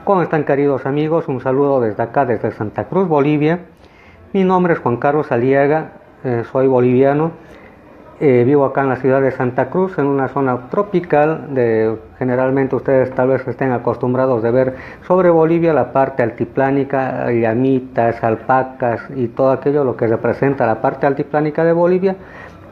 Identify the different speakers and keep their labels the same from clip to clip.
Speaker 1: ¿Cómo están, queridos amigos? Un saludo desde acá, desde Santa Cruz, Bolivia. Mi nombre es Juan Carlos Aliaga, soy boliviano. Vivo acá en la ciudad de Santa Cruz, en una zona tropical. Generalmente ustedes tal vez estén acostumbrados de ver sobre Bolivia la parte altiplánica, llamitas, alpacas y todo aquello lo que representa la parte altiplánica de Bolivia.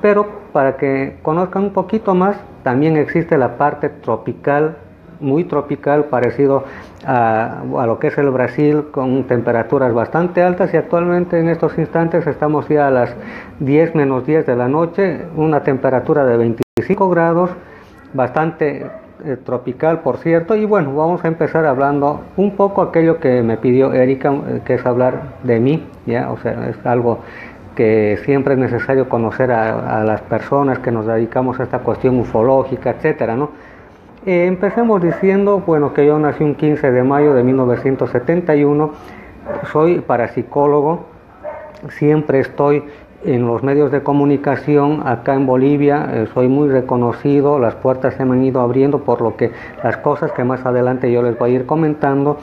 Speaker 1: Pero para que conozcan un poquito más, también existe la parte tropical, muy tropical, parecido a lo que es el Brasil, con temperaturas bastante altas, y actualmente en estos instantes estamos ya a las 10 menos 10 de la noche, una temperatura de 25 grados, bastante tropical, por cierto. Y bueno, vamos a empezar hablando un poco aquello que me pidió Erika, que es hablar de mí, ¿ya? O sea, es algo que siempre es necesario conocer a las personas que nos dedicamos a esta cuestión ufológica, etcétera, ¿no? Empecemos diciendo, bueno, que yo nací un 15 de mayo de 1971, soy parapsicólogo, siempre estoy en los medios de comunicación acá en Bolivia, soy muy reconocido, las puertas se me han ido abriendo, por lo que las cosas que más adelante yo les voy a ir comentando,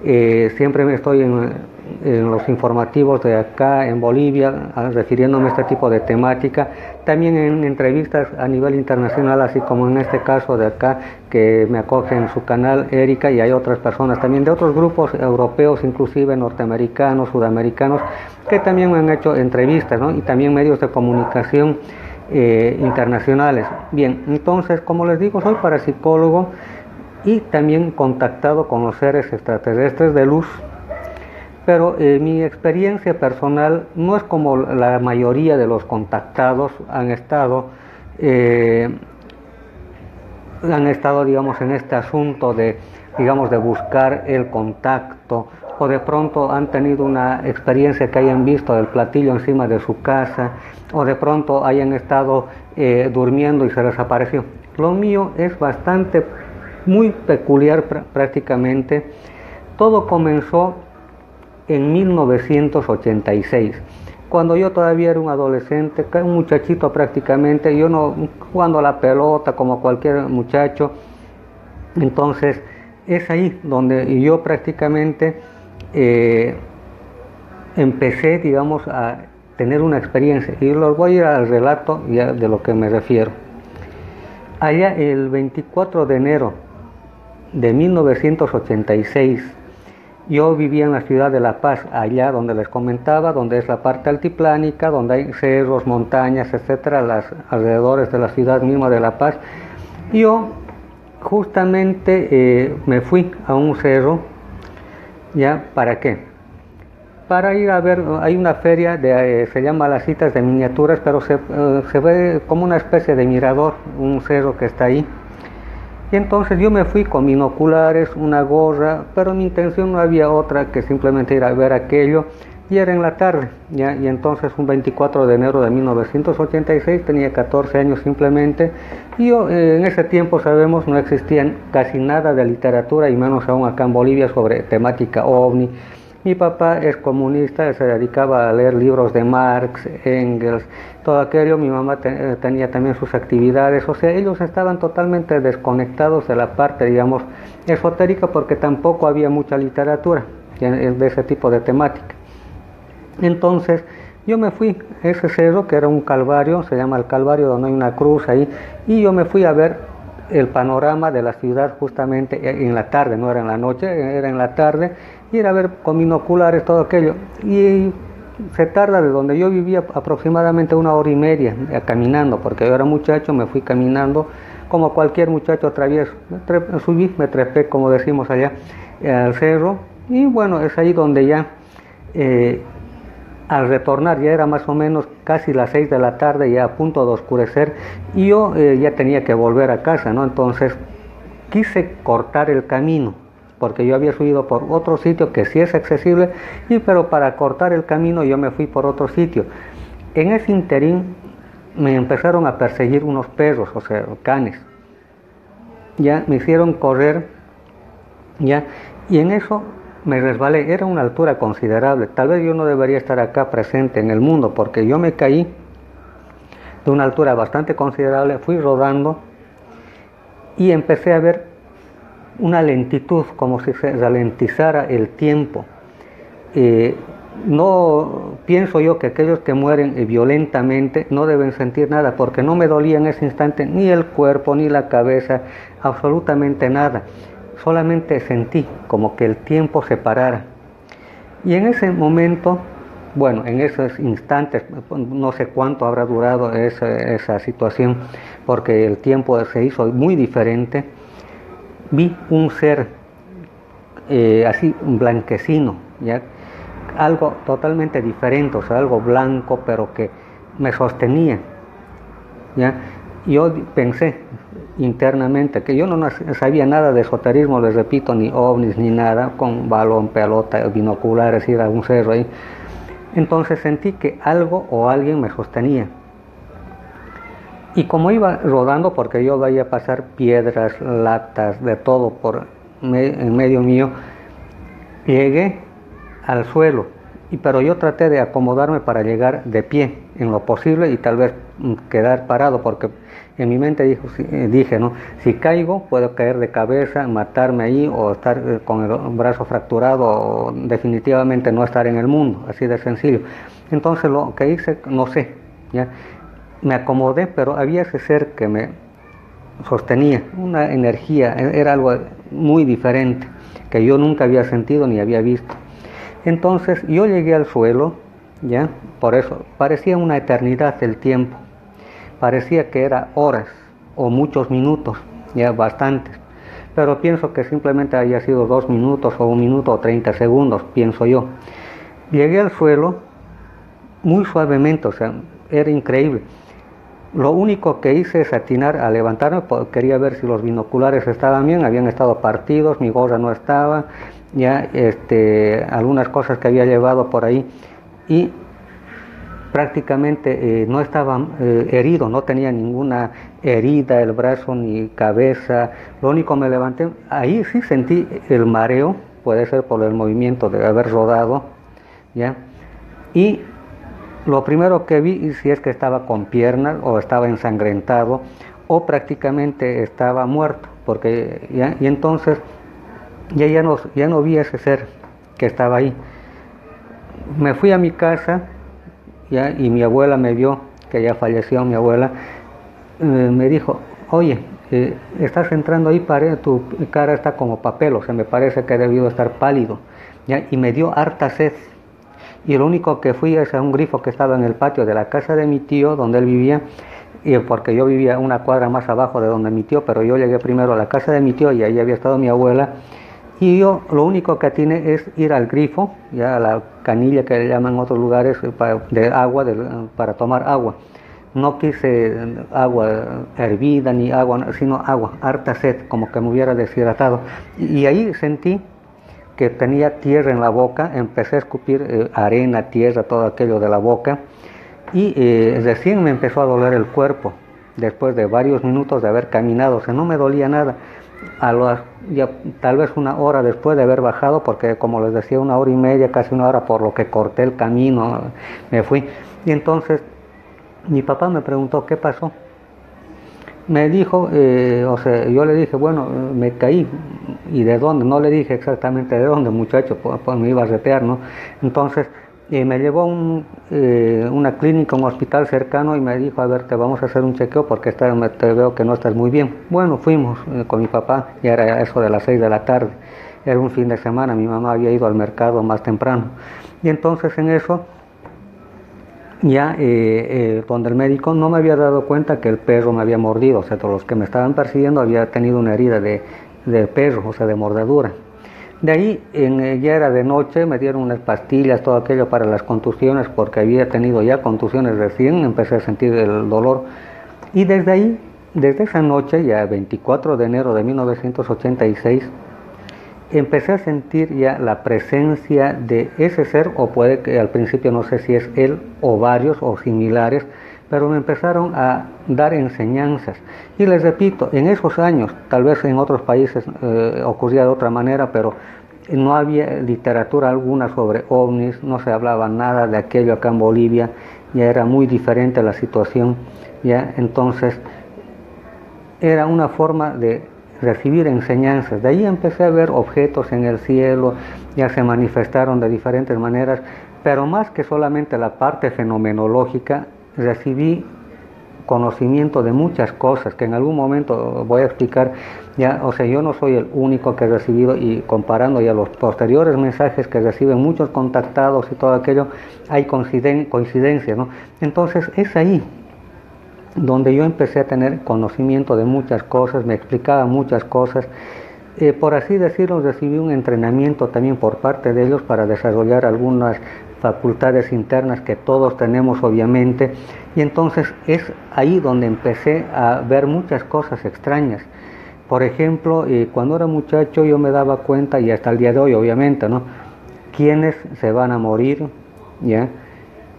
Speaker 1: siempre estoy en los informativos de acá en Bolivia, refiriéndome a este tipo de temática, también en entrevistas a nivel internacional, así como en este caso de acá, que me acoge en su canal Erika, y hay otras personas también de otros grupos europeos, inclusive norteamericanos, sudamericanos, que también me han hecho entrevistas, ¿no? Y también medios de comunicación internacionales. Bien, entonces, como les digo, soy parapsicólogo y también contactado con los seres extraterrestres de luz. Pero mi experiencia personal no es como la mayoría de los contactados han estado, digamos, en este asunto de, digamos, de buscar el contacto, o de pronto han tenido una experiencia que hayan visto el platillo encima de su casa, o de pronto hayan estado durmiendo y se les apareció. Lo mío es bastante, muy peculiar prácticamente. Todo comenzó en 1986, cuando yo todavía era un adolescente, un muchachito prácticamente, yo no jugando a la pelota como cualquier muchacho. Entonces es ahí donde yo prácticamente empecé, digamos, a tener una experiencia, y los voy a ir al relato ya de lo que me refiero. Allá el 24 de enero de 1986, yo vivía en la ciudad de La Paz, allá donde les comentaba, donde es la parte altiplánica, donde hay cerros, montañas, etcétera, las alrededores de la ciudad misma de La Paz. Yo justamente me fui a un cerro, ¿ya? ¿Para qué? Para ir a ver, hay una feria, se llama Las Citas de Miniaturas, pero se ve como una especie de mirador, un cerro que está ahí. Y entonces yo me fui con binoculares, una gorra, pero mi intención no había otra que simplemente ir a ver aquello, y era en la tarde, ¿ya? Y entonces un 24 de enero de 1986, tenía 14 años simplemente, y yo en ese tiempo, sabemos, no existía casi nada de literatura, y menos aún acá en Bolivia, sobre temática ovni. Mi papá es comunista, se dedicaba a leer libros de Marx, Engels, todo aquello. Mi mamá tenía también sus actividades, o sea, ellos estaban totalmente desconectados de la parte, digamos, esotérica, porque tampoco había mucha literatura de ese tipo de temática. Entonces yo me fui a ese cerro, que era un calvario, se llama el Calvario, donde hay una cruz ahí, y yo me fui a ver el panorama de la ciudad justamente en la tarde, no era en la noche, era en la tarde, y era ver con binoculares todo aquello. Y se tarda de donde yo vivía aproximadamente 1 hora y media caminando, porque yo era muchacho, me fui caminando como cualquier muchacho travieso. Subí, me trepé, como decimos allá, al cerro, y bueno, es ahí donde ya al retornar, ya era más o menos casi las 6 de la tarde, ya a punto de oscurecer, y yo ya tenía que volver a casa, ¿no? Entonces quise cortar el camino, porque yo había subido por otro sitio que sí es accesible, pero para cortar el camino yo me fui por otro sitio. En ese interín me empezaron a perseguir unos perros, o sea, canes. Ya me hicieron correr, ya, y en eso me resbalé. Era una altura considerable, tal vez yo no debería estar acá presente en el mundo, porque yo me caí de una altura bastante considerable, fui rodando y empecé a ver una lentitud, como si se ralentizara el tiempo. No pienso yo que aquellos que mueren violentamente no deben sentir nada, porque no me dolía en ese instante ni el cuerpo ni la cabeza, absolutamente nada. Solamente sentí como que el tiempo se parara. Y en ese momento, bueno, en esos instantes, no sé cuánto habrá durado esa situación, porque el tiempo se hizo muy diferente. Vi un ser así blanquecino, ¿ya? Algo totalmente diferente, o sea, algo blanco, pero que me sostenía, ¿ya? Yo pensé internamente que yo no sabía nada de esoterismo, les repito, ni ovnis ni nada, con balón, pelota, binoculares, ir a un cerro ahí. Entonces sentí que algo o alguien me sostenía. Y como iba rodando, porque yo veía pasar piedras, latas, de todo en medio mío, llegué al suelo, pero yo traté de acomodarme para llegar de pie en lo posible y tal vez quedar parado, porque en mi mente dije, ¿no? Si caigo puedo caer de cabeza, matarme ahí o estar con el brazo fracturado o definitivamente no estar en el mundo, así de sencillo. Entonces lo que hice, no sé, ¿ya? Me acomodé, pero había ese ser que me sostenía, una energía, era algo muy diferente que yo nunca había sentido ni había visto. Entonces yo llegué al suelo, ¿ya? Por eso parecía una eternidad el tiempo, parecía que era horas o muchos minutos, ya bastantes, pero pienso que simplemente haya sido 2 minutos o 1 minuto o 30 segundos, pienso yo. Llegué al suelo muy suavemente, o sea, era increíble. Lo único que hice es atinar a levantarme, quería ver si los binoculares estaban bien, habían estado partidos, mi gorra no estaba, ya algunas cosas que había llevado por ahí, y prácticamente no estaba herido, no tenía ninguna herida, el brazo ni cabeza. Lo único me levanté, ahí sí sentí el mareo, puede ser por el movimiento de haber rodado, ya, y lo primero que vi, si es que estaba con piernas o estaba ensangrentado o prácticamente estaba muerto, porque y entonces ya no vi ese ser que estaba ahí. Me fui a mi casa, ¿ya? Y mi abuela me vio, que ya falleció mi abuela, me dijo, oye, estás entrando ahí, tu cara está como papel, o sea, me parece que he debido estar pálido, ¿ya? Y me dio harta sed. Y lo único que fui es a un grifo que estaba en el patio de la casa de mi tío, donde él vivía, y porque yo vivía una cuadra más abajo de donde mi tío, pero yo llegué primero a la casa de mi tío y ahí había estado mi abuela, y yo lo único que atiné es ir al grifo, ya a la canilla que le llaman en otros lugares, de agua, para tomar agua. No quise agua hervida ni agua, sino agua, harta sed, como que me hubiera deshidratado. Y ahí sentí que tenía tierra en la boca, empecé a escupir arena, tierra, todo aquello de la boca, y recién me empezó a doler el cuerpo, después de varios minutos de haber caminado, o sea, no me dolía nada. Ya, tal vez 1 hora después de haber bajado, porque como les decía, 1 hora y media, casi 1 hora, por lo que corté el camino, me fui. Y entonces mi papá me preguntó qué pasó. Me dijo, o sea, yo le dije, bueno, me caí. ¿Y de dónde? No le dije exactamente de dónde, muchacho, pues me iba a retear, ¿no? Entonces me llevó a una clínica, un hospital cercano, y me dijo, a ver, te vamos a hacer un chequeo porque te veo que no estás muy bien. Bueno, fuimos con mi papá, ya era eso de las 6 de la tarde, era un fin de semana, mi mamá había ido al mercado más temprano. Y entonces en eso, ya donde el médico, no me había dado cuenta que el perro me había mordido, o sea, todos los que me estaban persiguiendo había tenido una herida de perro, o sea, de mordedura. De ahí, ya era de noche, me dieron unas pastillas, todo aquello para las contusiones, porque había tenido ya contusiones recién, empecé a sentir el dolor. Y desde ahí, desde esa noche, ya 24 de enero de 1986, empecé a sentir ya la presencia de ese ser, o puede que al principio no sé si es él o varios o similares, pero me empezaron a dar enseñanzas. Y les repito, en esos años, tal vez en otros países ocurría de otra manera, pero no había literatura alguna sobre ovnis, no se hablaba nada de aquello acá en Bolivia, ya era muy diferente la situación, ya entonces era una forma de recibir enseñanzas. De ahí empecé a ver objetos en el cielo, ya se manifestaron de diferentes maneras, pero más que solamente la parte fenomenológica, recibí conocimiento de muchas cosas que en algún momento voy a explicar. Ya, o sea, yo no soy el único que he recibido, y comparando ya los posteriores mensajes que reciben muchos contactados y todo aquello, hay coincidencias, ¿no? Entonces es ahí donde yo empecé a tener conocimiento de muchas cosas, me explicaba muchas cosas. Por así decirlo, recibí un entrenamiento también por parte de ellos para desarrollar algunas facultades internas que todos tenemos obviamente, y entonces es ahí donde empecé a ver muchas cosas extrañas. Por ejemplo, cuando era muchacho yo me daba cuenta, y hasta el día de hoy obviamente, ¿no?, quiénes se van a morir, ¿ya?,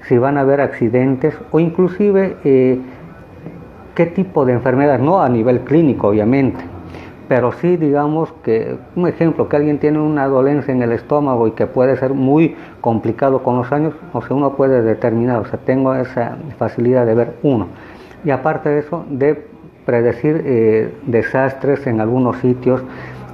Speaker 1: si van a haber accidentes, o inclusive qué tipo de enfermedad, no a nivel clínico obviamente, pero sí, digamos, que un ejemplo, que alguien tiene una dolencia en el estómago y que puede ser muy complicado con los años, o sea, uno puede determinar, o sea, tengo esa facilidad de ver uno. Y aparte de eso, de predecir desastres en algunos sitios,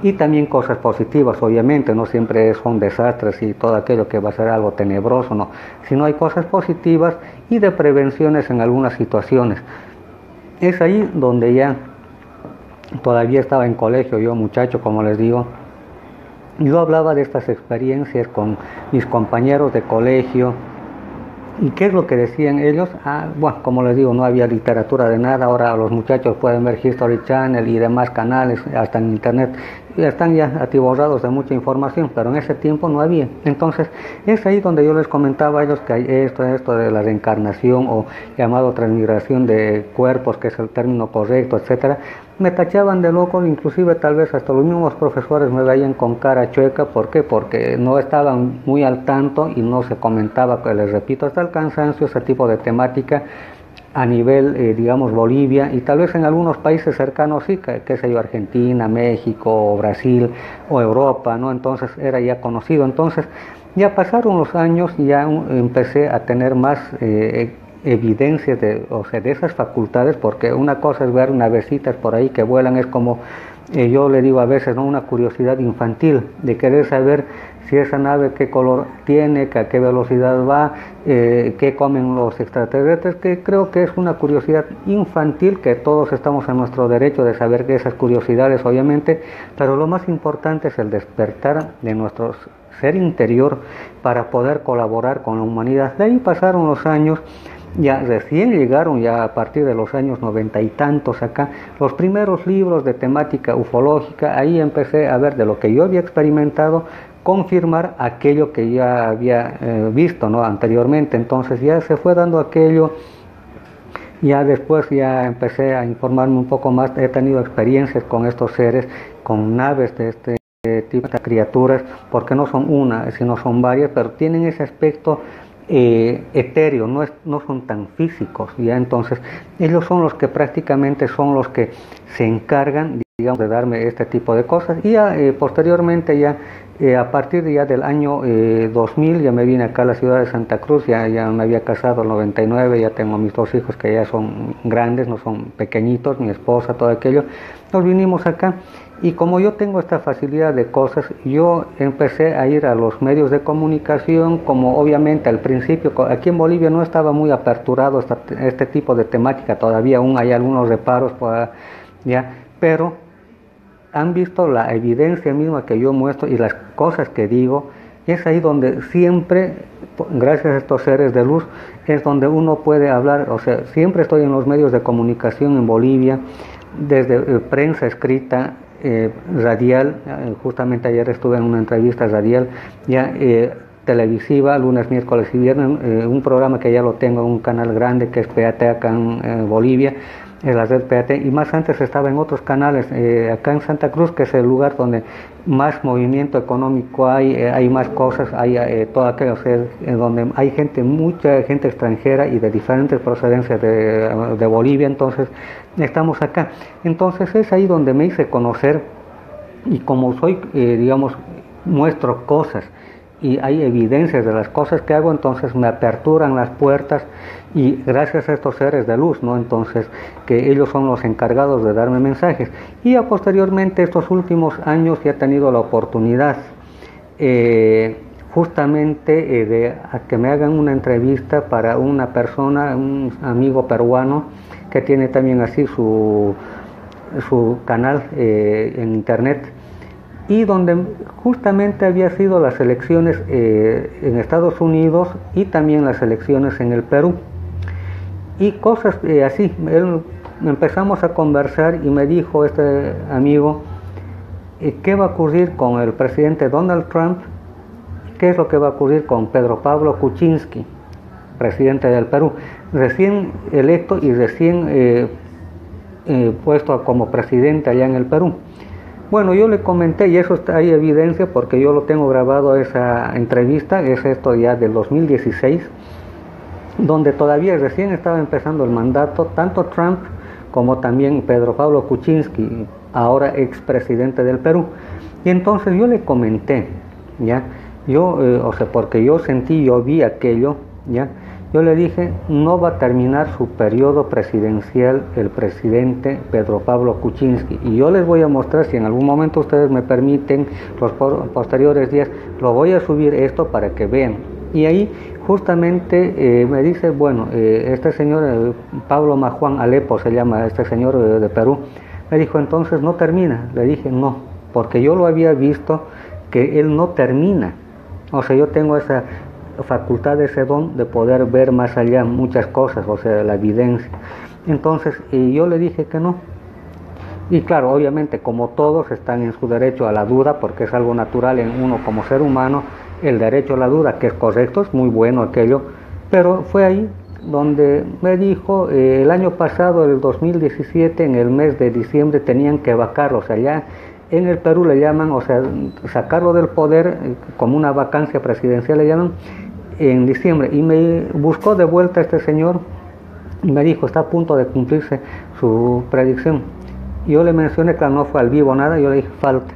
Speaker 1: y también cosas positivas, obviamente, no siempre son desastres y todo aquello que va a ser algo tenebroso, no, sino hay cosas positivas y de prevenciones en algunas situaciones. Es ahí donde ya todavía estaba en colegio, yo muchacho, como les digo, yo hablaba de estas experiencias con mis compañeros de colegio. ¿Y qué es lo que decían ellos? Bueno, como les digo, no había literatura de nada. Ahora los muchachos pueden ver History Channel y demás canales, hasta en internet, y están ya atiborrados de mucha información, pero en ese tiempo no había. Entonces es ahí donde yo les comentaba a ellos que hay esto de la reencarnación, o llamado transmigración de cuerpos, que es el término correcto, etcétera. Me tachaban de loco, inclusive tal vez hasta los mismos profesores me veían con cara chueca. ¿Por qué? Porque no estaban muy al tanto y no se comentaba, que les repito, hasta el cansancio, ese tipo de temática a nivel, digamos, Bolivia, y tal vez en algunos países cercanos, sí, qué sé yo, Argentina, México, Brasil o Europa, ¿no? Entonces era ya conocido. Entonces ya pasaron los años y ya empecé a tener más evidencias o sea, de esas facultades, porque una cosa es ver navecitas por ahí que vuelan, es como yo le digo a veces, ¿no?, una curiosidad infantil de querer saber si esa nave qué color tiene, a qué velocidad va, qué comen los extraterrestres, que creo que es una curiosidad infantil, que todos estamos en nuestro derecho de saber que esas curiosidades, obviamente, pero lo más importante es el despertar de nuestro ser interior para poder colaborar con la humanidad. De ahí pasaron los años. Ya recién llegaron, ya a partir de los años 90 y tantos acá, los primeros libros de temática ufológica. Ahí empecé a ver de lo que yo había experimentado, confirmar aquello que ya había visto, ¿no?, anteriormente. Entonces ya se fue dando aquello. Ya después ya empecé a informarme un poco más. He tenido experiencias con estos seres, con naves de este tipo de criaturas, porque no son una, sino son varias, pero tienen ese aspecto etéreo, no son tan físicos, ¿ya? Entonces ellos son los que prácticamente son los que se encargan, digamos, de darme este tipo de cosas. Y ya posteriormente, ya a partir ya del año 2000, ya me vine acá a la ciudad de Santa Cruz. Ya me había casado en 99, ya tengo mis 2 hijos que ya son grandes, no son pequeñitos, mi esposa, todo aquello. Nos vinimos acá. Y como yo tengo esta facilidad de cosas, yo empecé a ir a los medios de comunicación, como obviamente al principio, aquí en Bolivia no estaba muy aperturado este tipo de temática, todavía aún hay algunos reparos, ya, pero han visto la evidencia misma que yo muestro y las cosas que digo. Es ahí donde siempre, gracias a estos seres de luz, es donde uno puede hablar. O sea, siempre estoy en los medios de comunicación en Bolivia, desde prensa escrita, radial. Justamente ayer estuve en una entrevista radial, ya televisiva, lunes, miércoles y viernes, un programa que ya lo tengo en un canal grande que es PAT acá en Bolivia, es la red PAT, y más antes estaba en otros canales acá en Santa Cruz, que es el lugar donde más movimiento económico hay más cosas, hay todo aquello, donde hay gente, mucha gente extranjera y de diferentes procedencias de Bolivia. Entonces estamos acá. Entonces es ahí donde me hice conocer, y como soy, digamos, muestro cosas y hay evidencias de las cosas que hago, entonces me aperturan las puertas y gracias a estos seres de luz, ¿no? Entonces, que ellos son los encargados de darme mensajes. Y ya posteriormente, estos últimos años, ya he tenido la oportunidad justamente de que me hagan una entrevista para una persona, un amigo peruano, que tiene también así su canal en internet, y donde justamente había sido las elecciones en Estados Unidos y también las elecciones en el Perú. Y cosas así, empezamos a conversar y me dijo este amigo, ¿qué va a ocurrir con el presidente Donald Trump? ¿Qué es lo que va a ocurrir con Pedro Pablo Kuczynski, presidente del Perú, recién electo y recién puesto como presidente allá en el Perú? Bueno, yo le comenté, y eso hay evidencia porque yo lo tengo grabado, esa entrevista, es esto ya del 2016, donde todavía recién estaba empezando el mandato, tanto Trump como también Pedro Pablo Kuczynski, ahora expresidente del Perú. Y entonces yo le comenté, ¿ya? Porque yo vi aquello, ¿ya? Yo le dije, no va a terminar su periodo presidencial el presidente Pedro Pablo Kuczynski. Y yo les voy a mostrar, si en algún momento ustedes me permiten, los posteriores días, lo voy a subir esto para que vean. Y ahí justamente me dice, bueno, este señor Pablo Majuan Alepo se llama este señor de Perú, me dijo, entonces no termina. Le dije, no, porque yo lo había visto que él no termina. O sea, yo tengo esa facultad, ese don de poder ver más allá muchas cosas, o sea, la evidencia. Entonces, yo le dije que no. Y claro, obviamente, como todos están en su derecho a la duda, porque es algo natural en uno como ser humano, el derecho a la duda, que es correcto, es muy bueno aquello, pero fue ahí donde me dijo, el año pasado, el 2017, en el mes de diciembre, tenían que vacarlo, o sea, ya en el Perú le llaman, o sea, sacarlo del poder, como una vacancia presidencial le llaman, en diciembre. Y me buscó de vuelta este señor y me dijo, está a punto de cumplirse su predicción. Y yo le mencioné que no fue al vivo nada, yo le dije, falta.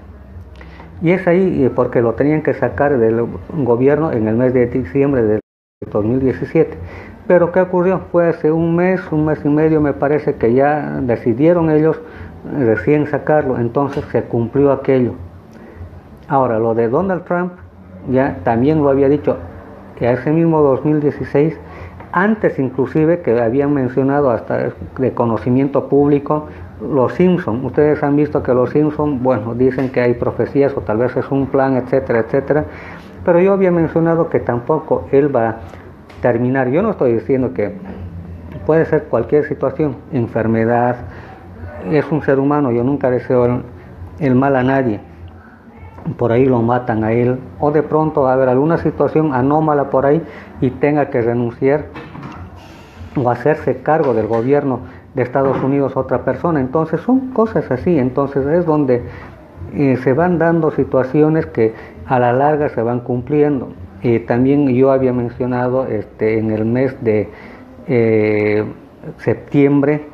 Speaker 1: Y es ahí porque lo tenían que sacar del gobierno en el mes de diciembre del 2017. Pero ¿qué ocurrió? Fue hace un mes y medio, me parece que ya decidieron ellos recién sacarlo, entonces se cumplió aquello. Ahora, lo de Donald Trump, ya también lo había dicho, que ese mismo 2016, antes inclusive que habían mencionado hasta de conocimiento público, los Simpson. Ustedes han visto que los Simpson, bueno, dicen que hay profecías o tal vez es un plan, etcétera, etcétera, pero yo había mencionado que tampoco él va a terminar. Yo no estoy diciendo que puede ser cualquier situación, enfermedad, es un ser humano, yo nunca deseo el mal a nadie, por ahí lo matan a él, o de pronto va a haber alguna situación anómala por ahí y tenga que renunciar o hacerse cargo del gobierno de Estados Unidos otra persona. Entonces son cosas así, entonces es donde se van dando situaciones que a la larga se van cumpliendo. También yo había mencionado en el mes de septiembre,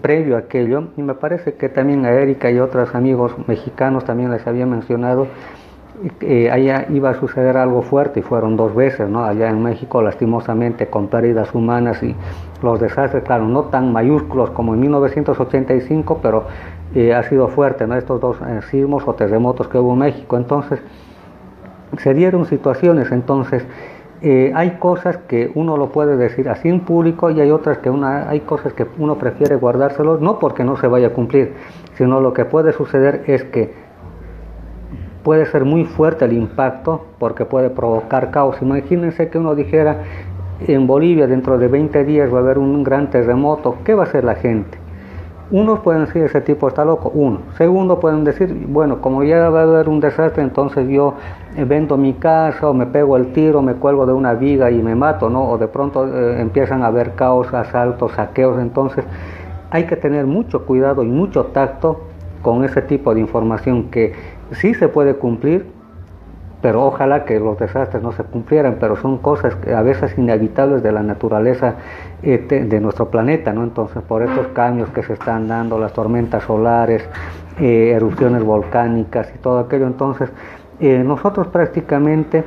Speaker 1: previo a aquello, y me parece que también a Erika y otros amigos mexicanos también les había mencionado, allá iba a suceder algo fuerte, y fueron 2 veces, ¿no? Allá en México, lastimosamente, con pérdidas humanas y los desastres, claro, no tan mayúsculos como en 1985, pero ha sido fuerte, ¿no? Estos 2 sismos o terremotos que hubo en México. Entonces se dieron situaciones. Entonces hay cosas que uno lo puede decir así en público, y hay otras que hay cosas que uno prefiere guardárselos, no porque no se vaya a cumplir, sino lo que puede suceder es que puede ser muy fuerte el impacto, porque puede provocar caos. Imagínense que uno dijera, en Bolivia dentro de 20 días va a haber un gran terremoto, ¿qué va a hacer la gente? Unos pueden decir, ese tipo está loco, uno. Segundo, pueden decir, bueno, como ya va a haber un desastre, entonces yo vendo mi casa, o me pego el tiro, me cuelgo de una viga y me mato, ¿no? O de pronto empiezan a haber caos, asaltos, saqueos. Entonces hay que tener mucho cuidado y mucho tacto con ese tipo de información, que sí se puede cumplir, pero ojalá que los desastres no se cumplieran, pero son cosas que a veces inevitables de la naturaleza de nuestro planeta, ¿no? Entonces, por estos cambios que se están dando, las tormentas solares, erupciones volcánicas y todo aquello, entonces nosotros prácticamente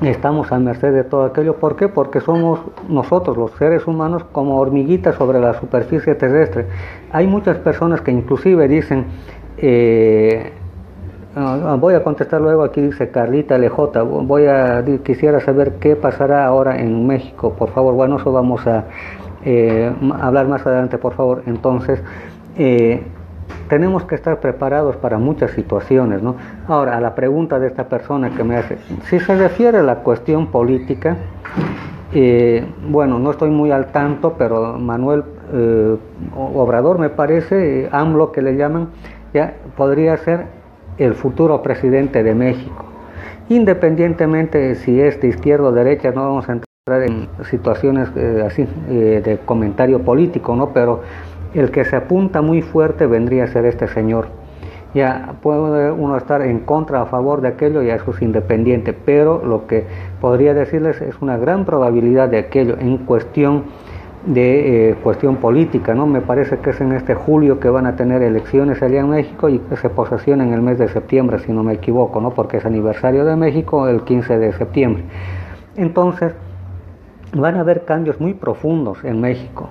Speaker 1: estamos a merced de todo aquello. ¿Por qué? Porque somos nosotros, los seres humanos, como hormiguitas sobre la superficie terrestre. Hay muchas personas que inclusive dicen, voy a contestar luego, aquí dice Carlita LJ, quisiera saber qué pasará ahora en México, por favor. Bueno, eso vamos a hablar más adelante, por favor. Entonces, tenemos que estar preparados para muchas situaciones, ¿no? Ahora, a la pregunta de esta persona que me hace, si se refiere a la cuestión política, bueno, no estoy muy al tanto, pero Manuel Obrador, me parece, AMLO que le llaman, ya podría ser el futuro presidente de México. Independientemente si es de izquierda o derecha, no vamos a entrar en situaciones así de comentario político, ¿no? Pero el que se apunta muy fuerte vendría a ser este señor. Ya puede uno estar en contra o a favor de aquello, ya eso es independiente, pero lo que podría decirles es una gran probabilidad de aquello en cuestión de cuestión política, ¿no? Me parece que es en este julio que van a tener elecciones allá en México y que se posesionan en el mes de septiembre, si no me equivoco, ¿no? Porque es aniversario de México el 15 de septiembre. Entonces, van a haber cambios muy profundos en México.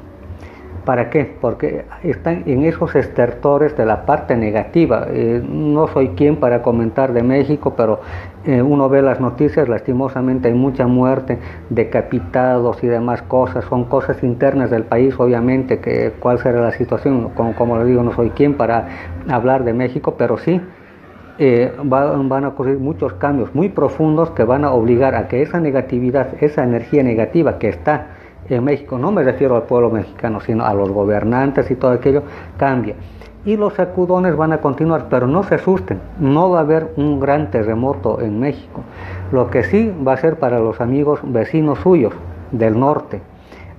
Speaker 1: ¿Para qué? Porque están en esos estertores de la parte negativa. No soy quien para comentar de México, pero uno ve las noticias, lastimosamente hay mucha muerte, decapitados y demás cosas. Son cosas internas del país, obviamente, que cuál será la situación. Como les digo, no soy quien para hablar de México, pero sí van a ocurrir muchos cambios muy profundos que van a obligar a que esa negatividad, esa energía negativa que está en México, no me refiero al pueblo mexicano, sino a los gobernantes y todo aquello, cambia. Y los sacudones van a continuar, pero no se asusten, no va a haber un gran terremoto en México. Lo que sí va a ser para los amigos vecinos suyos del norte.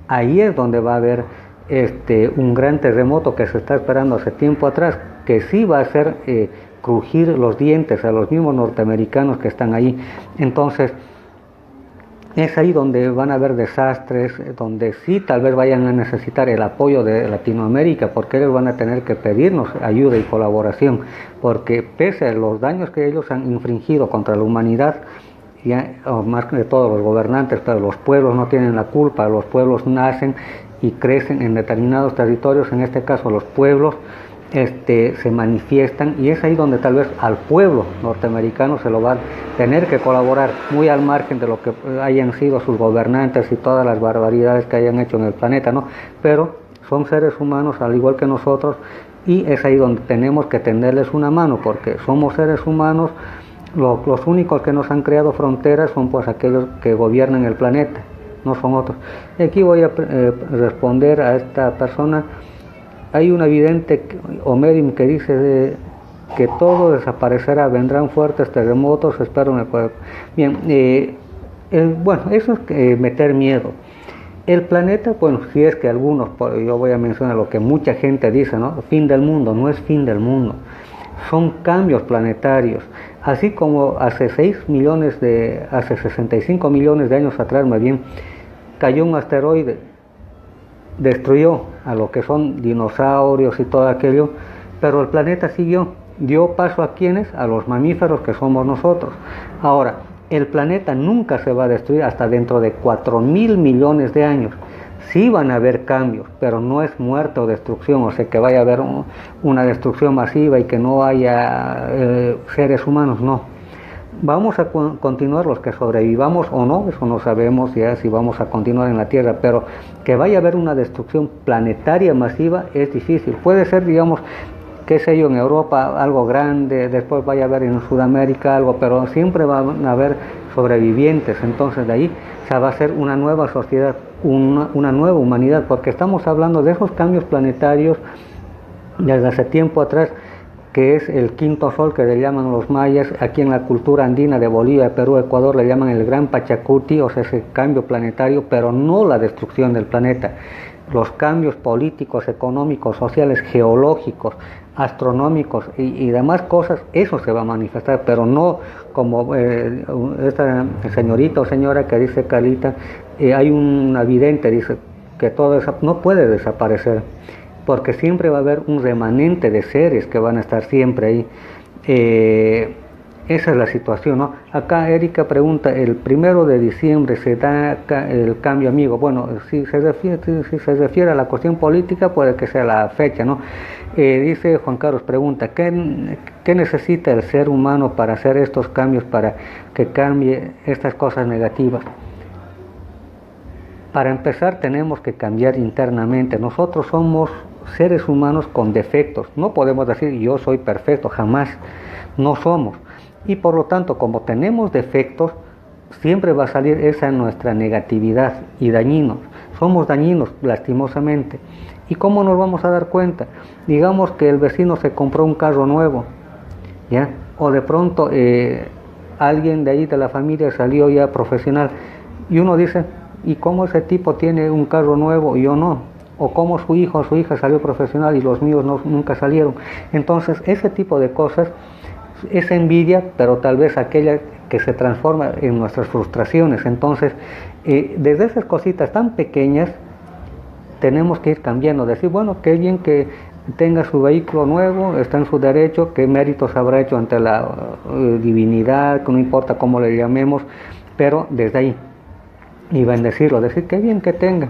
Speaker 1: Ahí es donde va a haber un gran terremoto que se está esperando hace tiempo atrás, que sí va a hacer crujir los dientes a los mismos norteamericanos que están ahí. Entonces, es ahí donde van a haber desastres, donde sí tal vez vayan a necesitar el apoyo de Latinoamérica, porque ellos van a tener que pedirnos ayuda y colaboración, porque pese a los daños que ellos han infringido contra la humanidad, ya, más de todos los gobernantes, pero los pueblos no tienen la culpa. Los pueblos nacen y crecen en determinados territorios, en este caso los pueblos se manifiestan, y es ahí donde tal vez al pueblo norteamericano se lo va a tener que colaborar, muy al margen de lo que hayan sido sus gobernantes y todas las barbaridades que hayan hecho en el planeta, ¿no? Pero son seres humanos al igual que nosotros, y es ahí donde tenemos que tenderles una mano, porque somos seres humanos. Los únicos que nos han creado fronteras son pues aquellos que gobiernan el planeta, no son otros. Y aquí voy a responder a esta persona. Hay un evidente o medium que dice que todo desaparecerá, vendrán fuertes terremotos, espero me pueda. Bien, bueno, eso es meter miedo. El planeta, bueno, si es que algunos, yo voy a mencionar lo que mucha gente dice, ¿no? Fin del mundo, no es fin del mundo, son cambios planetarios. Así como hace 65 millones de años atrás, más bien, cayó un asteroide, destruyó a lo que son dinosaurios y todo aquello, pero el planeta siguió, dio paso a quienes, a los mamíferos que somos nosotros. Ahora, el planeta nunca se va a destruir hasta dentro de 4.000 millones de años. Sí van a haber cambios, pero no es muerte o destrucción, o sea que vaya a haber una destrucción masiva y que no haya seres humanos, no. Vamos a continuar los que sobrevivamos o no, eso no sabemos ya si vamos a continuar en la Tierra, pero que vaya a haber una destrucción planetaria masiva es difícil. Puede ser, digamos, qué sé yo, en Europa algo grande, después vaya a haber en Sudamérica algo, pero siempre van a haber sobrevivientes. Entonces de ahí se va a hacer una nueva sociedad, una nueva humanidad, porque estamos hablando de esos cambios planetarios desde hace tiempo atrás, que es el quinto sol que le llaman los mayas. Aquí en la cultura andina de Bolivia, Perú, Ecuador le llaman el gran Pachacuti, o sea, ese cambio planetario, pero no la destrucción del planeta. Los cambios políticos, económicos, sociales, geológicos, astronómicos y demás cosas, eso se va a manifestar, pero no como esta señorita o señora que dice Carlita, hay un vidente, dice que todo eso no puede desaparecer, porque siempre va a haber un remanente de seres que van a estar siempre ahí. esa es la situación, ¿no? Acá Erika pregunta, el 1 de diciembre se da el cambio, amigo. Bueno, si se refiere a la cuestión política, puede que sea la fecha, ¿no? Dice Juan Carlos, pregunta, ¿qué necesita el ser humano para hacer estos cambios, para que cambie estas cosas negativas? Para empezar, tenemos que cambiar internamente. Nosotros somos seres humanos con defectos. No podemos decir yo soy perfecto, jamás. No somos. Y por lo tanto, como tenemos defectos, siempre va a salir esa nuestra negatividad y dañinos. Somos dañinos, lastimosamente. ¿Y cómo nos vamos a dar cuenta? Digamos que el vecino se compró un carro nuevo, ¿ya? O de pronto alguien de ahí de la familia salió ya profesional. Y uno dice, ¿y cómo ese tipo tiene un carro nuevo y yo no? O cómo su hijo o su hija salió profesional y los míos nunca salieron. Entonces, ese tipo de cosas es envidia, pero tal vez aquella que se transforma en nuestras frustraciones. Entonces, desde esas cositas tan pequeñas, tenemos que ir cambiando, decir, bueno, qué bien que tenga su vehículo nuevo, está en su derecho, qué méritos habrá hecho ante la divinidad, que no importa cómo le llamemos, pero desde ahí, y bendecirlo, decir, qué bien que tenga,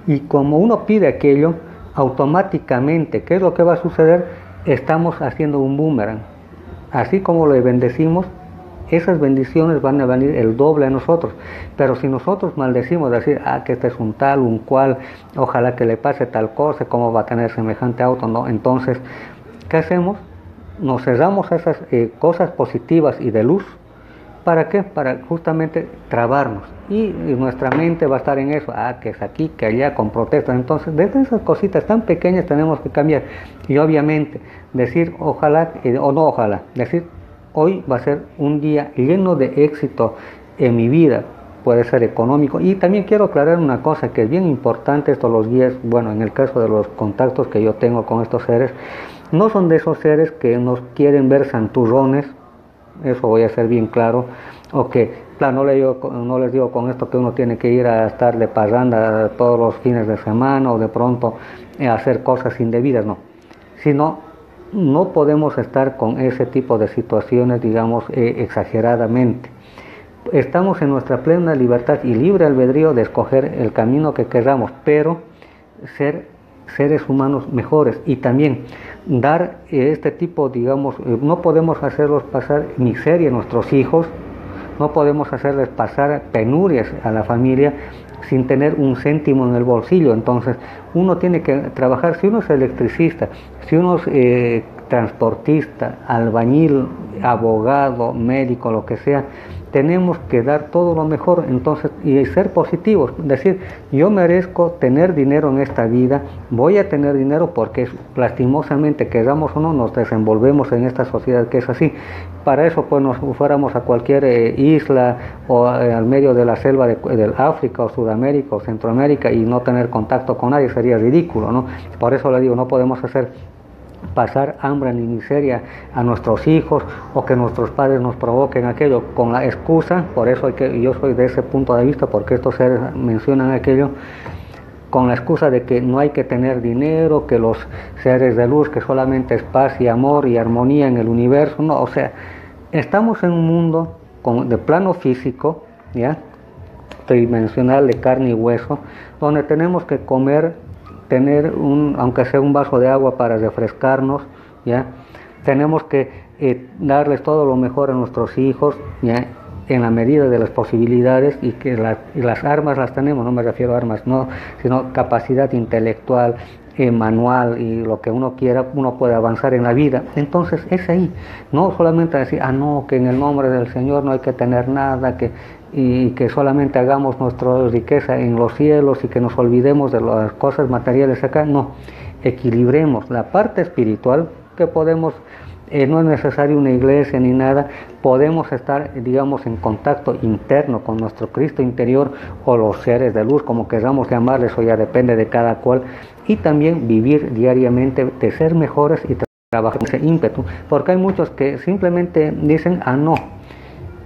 Speaker 1: y como uno pide aquello, automáticamente, ¿qué es lo que va a suceder? Estamos haciendo un boomerang. Así como le bendecimos, esas bendiciones van a venir el doble a nosotros. Pero si nosotros maldecimos, decir, que este es un tal, un cual, ojalá que le pase tal cosa, cómo va a tener semejante auto, no. Entonces, ¿qué hacemos? Nos cerramos a esas cosas positivas y de luz. ¿Para qué? Para justamente trabarnos. Y nuestra mente va a estar en eso, que es aquí, que allá, con protestas. Entonces, desde esas cositas tan pequeñas tenemos que cambiar. Y obviamente, decir ojalá, o no ojalá, decir hoy va a ser un día lleno de éxito en mi vida, puede ser económico. Y también quiero aclarar una cosa que es bien importante, esto los guías, bueno, en el caso de los contactos que yo tengo con estos seres, no son de esos seres que nos quieren ver santurrones. Eso voy a ser bien claro, o que, claro, no les digo con esto que uno tiene que ir a estar de parranda todos los fines de semana o de pronto hacer cosas indebidas, no, sino no podemos estar con ese tipo de situaciones, digamos, exageradamente. Estamos en nuestra plena libertad y libre albedrío de escoger el camino que queramos, pero ser seres humanos mejores, y también dar este tipo, digamos, no podemos hacerlos pasar miseria a nuestros hijos, no podemos hacerles pasar penurias a la familia sin tener un céntimo en el bolsillo. Entonces uno tiene que trabajar, si uno es electricista, si uno es transportista, albañil, abogado, médico, lo que sea, tenemos que dar todo lo mejor, entonces, y ser positivos, decir, yo merezco tener dinero en esta vida, voy a tener dinero porque lastimosamente, queramos o no, nos desenvolvemos en esta sociedad que es así. Para eso pues nos fuéramos a cualquier isla o al medio de la selva del África o Sudamérica o Centroamérica y no tener contacto con nadie, sería ridículo, ¿no? Por eso le digo, no podemos pasar hambre ni miseria a nuestros hijos, o que nuestros padres nos provoquen aquello con la excusa. Por eso yo soy de ese punto de vista, porque estos seres mencionan aquello con la excusa de que no hay que tener dinero, que los seres de luz, que solamente es paz y amor y armonía en el universo. No, o sea, estamos en un mundo de plano físico, ¿ya?, tridimensional, de carne y hueso, donde tenemos que comer, tener aunque sea un vaso de agua para refrescarnos, ¿ya? Tenemos que darles todo lo mejor a nuestros hijos, ¿ya?, en la medida de las posibilidades, y que las armas las tenemos, no me refiero a armas, no, sino capacidad intelectual, manual, y lo que uno quiera, uno puede avanzar en la vida. Entonces es ahí, no solamente decir, no, que en el nombre del Señor no hay que tener nada, y que solamente hagamos nuestra riqueza en los cielos y que nos olvidemos de las cosas materiales acá. No, equilibremos la parte espiritual, que podemos, no es necesario una iglesia ni nada, podemos estar, digamos, en contacto interno con nuestro Cristo interior, o los seres de luz, como queramos llamarles, eso ya depende de cada cual, y también vivir diariamente de ser mejores y trabajar con ese ímpetu, porque hay muchos que simplemente dicen, no,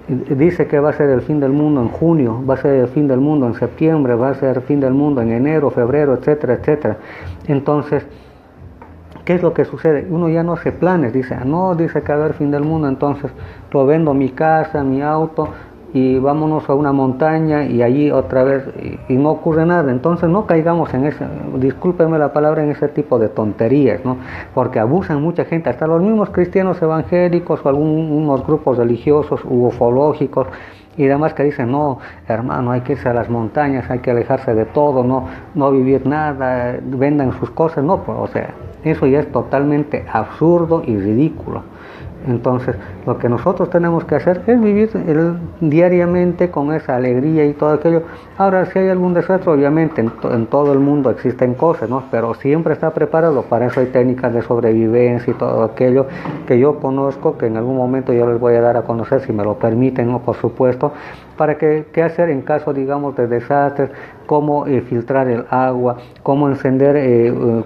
Speaker 1: dice que va a ser el fin del mundo en junio, va a ser el fin del mundo en septiembre, va a ser el fin del mundo en enero, febrero, etcétera, etcétera. Entonces, ¿qué es lo que sucede? Uno ya no hace planes, dice, no, dice que va a haber fin del mundo, entonces lo vendo mi casa, mi auto, y vámonos a una montaña y allí otra vez y no ocurre nada. Entonces no caigamos en ese, discúlpeme la palabra, en ese tipo de tonterías, ¿no? Porque abusan mucha gente, hasta los mismos cristianos evangélicos o algunos grupos religiosos u ufológicos y demás, que dicen, no, hermano, hay que irse a las montañas, hay que alejarse de todo, no vivir nada, vendan sus cosas. No, pues, o sea, eso ya es totalmente absurdo y ridículo. Entonces, lo que nosotros tenemos que hacer es vivir diariamente con esa alegría y todo aquello. Ahora, si hay algún desastre, obviamente en todo el mundo existen cosas, ¿no? Pero siempre está preparado. Para eso hay técnicas de sobrevivencia y todo aquello que yo conozco, que en algún momento yo les voy a dar a conocer, si me lo permiten, ¿no? Por supuesto, para qué hacer en caso, digamos, de desastres, cómo filtrar el agua, cómo encender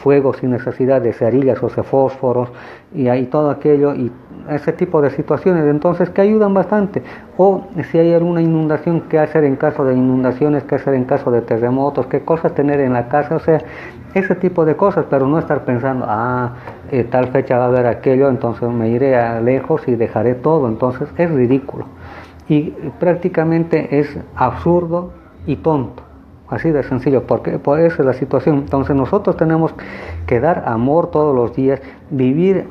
Speaker 1: fuego sin necesidad de cerillas o de fósforos y ahí todo aquello y ese tipo de situaciones, entonces, que ayudan bastante. O si hay alguna inundación, qué hacer en caso de inundaciones, qué hacer en caso de terremotos, qué cosas tener en la casa, o sea, ese tipo de cosas, pero no estar pensando, tal fecha va a haber aquello, entonces me iré a lejos y dejaré todo. Entonces es ridículo y prácticamente es absurdo y tonto. Así de sencillo, porque por eso es la situación. Entonces nosotros tenemos que dar amor todos los días, vivir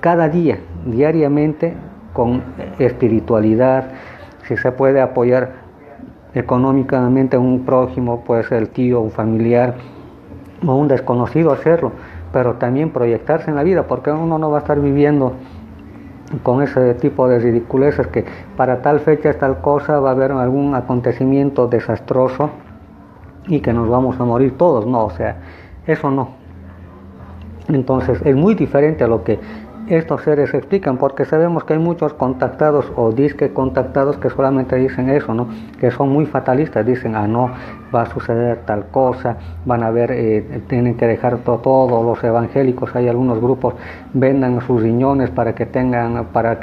Speaker 1: cada día, diariamente, con espiritualidad. Si se puede apoyar económicamente a un prójimo, puede ser el tío, un familiar o un desconocido, hacerlo, pero también proyectarse en la vida, porque uno no va a estar viviendo con ese tipo de ridiculeces que para tal fecha, tal cosa, va a haber algún acontecimiento desastroso y que nos vamos a morir todos. No, o sea, eso no. Entonces es muy diferente a lo que estos seres explican, porque sabemos que hay muchos contactados o disque contactados que solamente dicen eso, ¿no? Que son muy fatalistas, dicen, no, va a suceder tal cosa, van a ver, tienen que dejar todo. Los evangélicos, hay algunos grupos, vendan sus riñones para que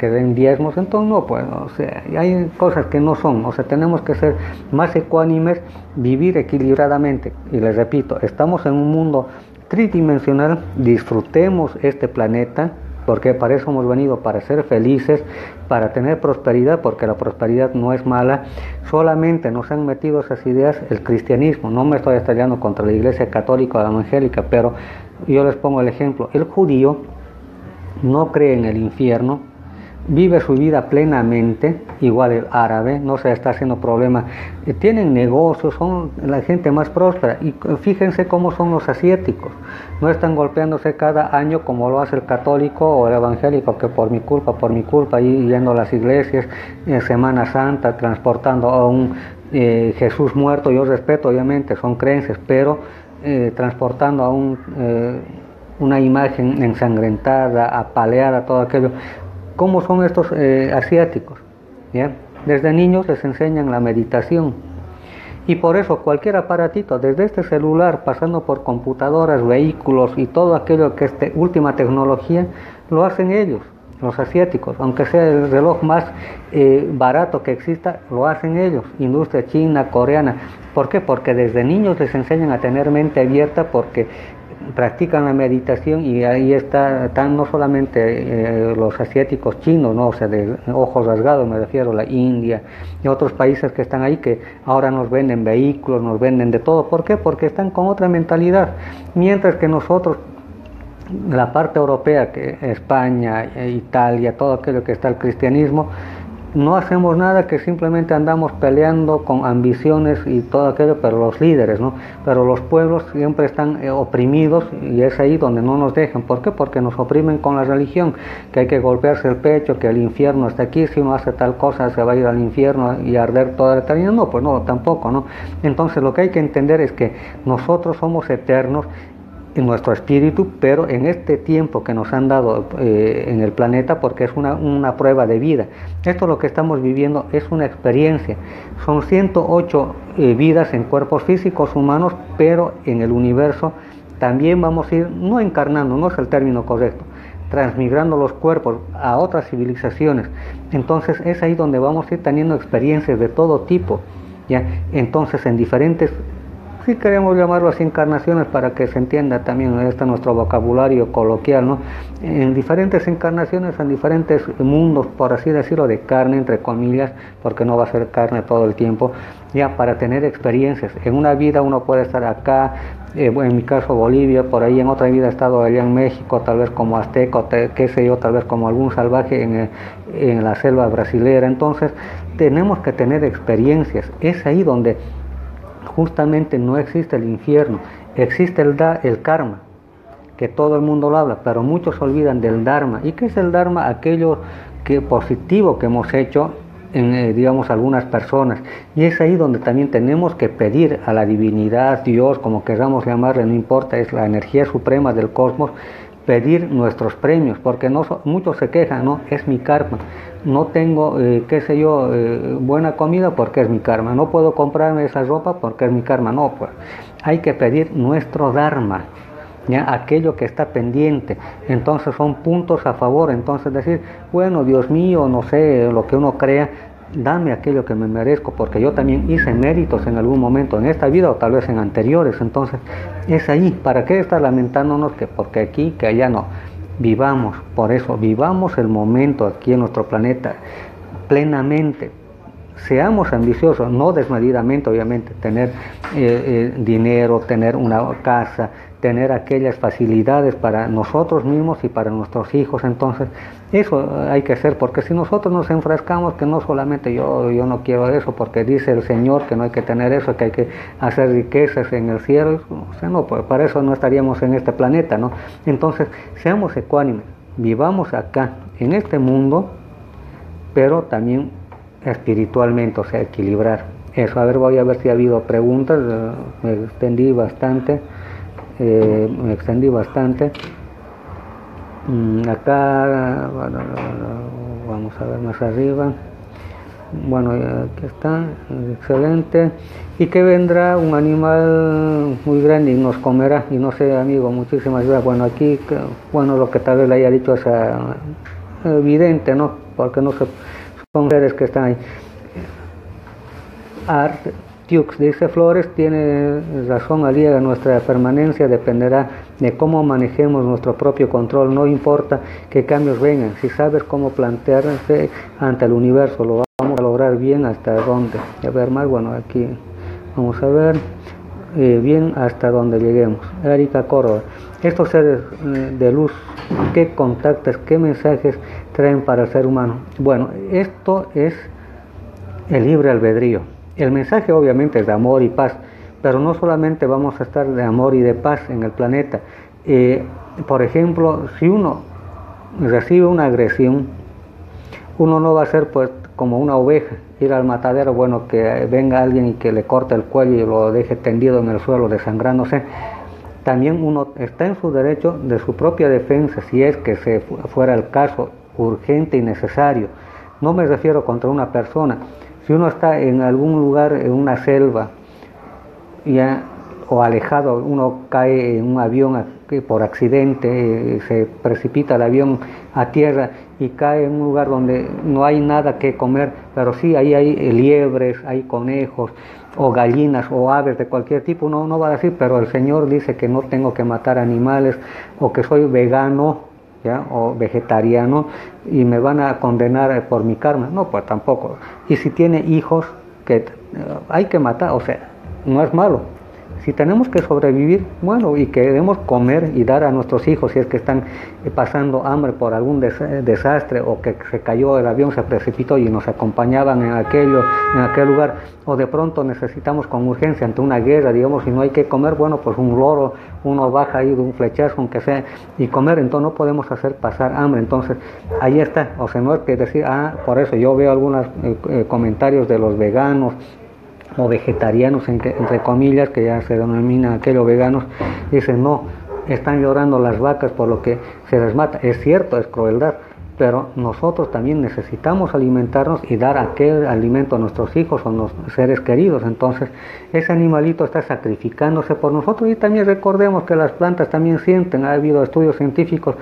Speaker 1: den diezmos. Entonces no, pues, o sea, hay cosas que no son, o sea, tenemos que ser más ecuánimes, vivir equilibradamente. Y les repito, estamos en un mundo tridimensional, disfrutemos este planeta, porque para eso hemos venido, para ser felices, para tener prosperidad, porque la prosperidad no es mala. Solamente nos han metido esas ideas el cristianismo. No me estoy estallando contra la iglesia católica o evangélica, pero yo les pongo el ejemplo. El judío no cree en el infierno, vive su vida plenamente, igual el árabe, no se está haciendo problema, tienen negocios, son la gente más próspera, y fíjense cómo son los asiáticos, no están golpeándose cada año como lo hace el católico o el evangélico, que por mi culpa, yendo a las iglesias en Semana Santa, transportando a un Jesús muerto. Yo respeto, obviamente, son creencias, pero transportando a una imagen ensangrentada, apaleada, todo aquello. ¿Cómo son estos asiáticos? ¿Ya? Desde niños les enseñan la meditación. Y por eso cualquier aparatito, desde este celular, pasando por computadoras, vehículos y todo aquello que es última tecnología, lo hacen ellos, los asiáticos. Aunque sea el reloj más barato que exista, lo hacen ellos. Industria china, coreana. ¿Por qué? Porque desde niños les enseñan a tener mente abierta, porque practican la meditación, y ahí están no solamente los asiáticos chinos, ¿no? O sea, de ojos rasgados me refiero, la India y otros países que están ahí, que ahora nos venden vehículos, nos venden de todo. ¿Por qué? Porque están con otra mentalidad, mientras que nosotros, la parte europea, que España, Italia, todo aquello que está el cristianismo, no hacemos nada, que simplemente andamos peleando con ambiciones y todo aquello, pero los líderes, ¿no? Pero los pueblos siempre están oprimidos, y es ahí donde no nos dejan. ¿Por qué? Porque nos oprimen con la religión, que hay que golpearse el pecho, que el infierno está aquí, si uno hace tal cosa se va a ir al infierno y a arder toda la eternidad. No, pues no, tampoco, ¿no? Entonces lo que hay que entender es que nosotros somos eternos en nuestro espíritu, pero en este tiempo que nos han dado en el planeta, porque es una prueba de vida. Esto lo que estamos viviendo es una experiencia. Son 108 vidas en cuerpos físicos humanos, pero en el universo también vamos a ir, no encarnando, no es el término correcto, transmigrando los cuerpos a otras civilizaciones. Entonces es ahí donde vamos a ir teniendo experiencias de todo tipo, ¿ya? Entonces en diferentes sí queremos llamarlo así, encarnaciones, para que se entienda también nuestro vocabulario coloquial, ¿no? En diferentes encarnaciones, en diferentes mundos, por así decirlo, de carne, entre comillas, porque no va a ser carne todo el tiempo, ya para tener experiencias. En una vida uno puede estar acá, en mi caso Bolivia, por ahí en otra vida he estado allá en México, tal vez como azteca, qué sé yo, tal vez como algún salvaje en la selva brasilera. Entonces tenemos que tener experiencias. Es ahí donde justamente no existe el infierno, existe el karma, que todo el mundo lo habla, pero muchos olvidan del dharma. ¿Y qué es el dharma? Aquello positivo que hemos hecho en, digamos, algunas personas. Y es ahí donde también tenemos que pedir a la divinidad, Dios, como queramos llamarle, no importa, es la energía suprema del cosmos, pedir nuestros premios, porque muchos se quejan, no, es mi karma, no tengo, qué sé yo, buena comida porque es mi karma, no puedo comprarme esa ropa porque es mi karma. No, pues hay que pedir nuestro dharma, ¿ya? Aquello que está pendiente. Entonces son puntos a favor. Entonces decir, bueno, Dios mío, no sé, lo que uno crea, dame aquello que me merezco, porque yo también hice méritos en algún momento en esta vida o tal vez en anteriores. Entonces es ahí. ¿Para qué estar lamentándonos que porque aquí, que allá? No, vivamos. Por eso vivamos el momento aquí en nuestro planeta plenamente. Seamos ambiciosos, no desmedidamente, obviamente, tener dinero, tener una casa, tener aquellas facilidades para nosotros mismos y para nuestros hijos. Entonces eso hay que hacer, porque si nosotros nos enfrascamos que no solamente yo no quiero eso, porque dice el Señor que no hay que tener eso, que hay que hacer riquezas en el cielo, o sea, no, pues para eso no estaríamos en este planeta, ¿no? Entonces seamos ecuánimes, vivamos acá en este mundo, pero también espiritualmente, o sea, equilibrar eso. A ver, voy a ver si ha habido preguntas. Me extendí bastante. Acá, bueno, vamos a ver más arriba. Bueno, aquí está, excelente. Y que vendrá un animal muy grande y nos comerá. Y no sé, amigo, muchísimas gracias. Bueno, aquí, bueno, lo que tal vez le haya dicho es evidente, ¿no? Porque no se son seres que están ahí. Tiux dice, Flores tiene razón, Aliaga, nuestra permanencia dependerá de cómo manejemos nuestro propio control. No importa qué cambios vengan, si sabes cómo plantearse ante el universo, lo vamos a lograr bien. ¿Hasta dónde? A ver más, bueno, aquí vamos a ver bien hasta donde lleguemos. Erika Córdoba, estos seres de luz, ¿qué contactos, qué mensajes traen para el ser humano? Bueno, esto es el libre albedrío. El mensaje obviamente es de amor y paz, pero no solamente vamos a estar de amor y de paz en el planeta. Por ejemplo, si uno recibe una agresión, uno no va a ser pues como una oveja, ir al matadero, bueno, que venga alguien y que le corte el cuello y lo deje tendido en el suelo desangrándose. También uno está en su derecho de su propia defensa, si es que se fuera el caso urgente y necesario. No me refiero contra una persona. Si uno está en algún lugar, en una selva, ya, o alejado, uno cae en un avión por accidente, se precipita el avión a tierra y cae en un lugar donde no hay nada que comer, pero sí ahí hay liebres, hay conejos, o gallinas, o aves de cualquier tipo. Uno no va a decir, pero el Señor dice que no tengo que matar animales, o que soy vegano, ¿ya? O vegetariano, y me van a condenar por mi karma. No, pues tampoco. Y si tiene hijos que hay que matar, o sea, no es malo. Si tenemos que sobrevivir, bueno, y queremos comer y dar a nuestros hijos, si es que están pasando hambre por algún desastre, o que se cayó el avión, se precipitó y nos acompañaban en aquel lugar, o de pronto necesitamos con urgencia ante una guerra, digamos, y no hay que comer, bueno, pues un loro, uno baja ahí de un flechazo, aunque sea, y comer. Entonces no podemos hacer pasar hambre. Entonces ahí está, o sea, no es que decir, por eso yo veo algunos comentarios de los veganos o vegetarianos, entre comillas, que ya se denominan aquellos veganos, dicen, no, están llorando las vacas por lo que se les mata. Es cierto, es crueldad, pero nosotros también necesitamos alimentarnos y dar aquel alimento a nuestros hijos o a nuestros seres queridos. Entonces ese animalito está sacrificándose por nosotros. Y también recordemos que las plantas también sienten. Ha habido estudios científicos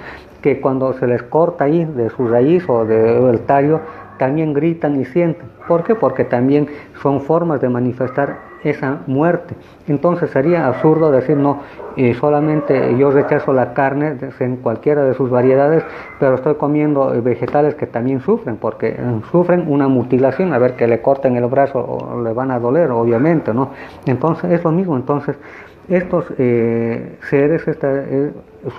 Speaker 1: que cuando se les corta ahí de su raíz o del tallo, también gritan y sienten. ¿Por qué? Porque también son formas de manifestar esa muerte. Entonces sería absurdo decir, no, solamente yo rechazo la carne en cualquiera de sus variedades, pero estoy comiendo vegetales que también sufren, porque sufren una mutilación, a ver, que le corten el brazo o le van a doler, obviamente, ¿no? Entonces es lo mismo. Entonces estos seres,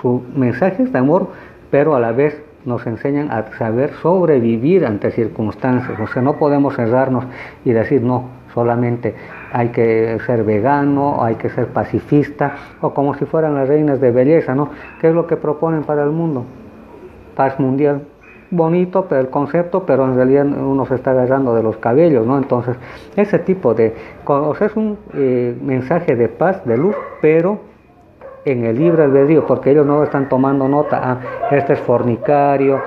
Speaker 1: su mensaje es de amor, pero a la vez nos enseñan a saber sobrevivir ante circunstancias. O sea, no podemos cerrarnos y decir, no, solamente hay que ser vegano, hay que ser pacifista, o como si fueran las reinas de belleza, ¿no? ¿Qué es lo que proponen para el mundo? Paz mundial. Bonito pero el concepto, pero en realidad uno se está agarrando de los cabellos, ¿no? Entonces, ese tipo de... O sea, es un mensaje de paz, de luz, pero en el libre albedrío, porque ellos no están tomando nota, este es fornicario,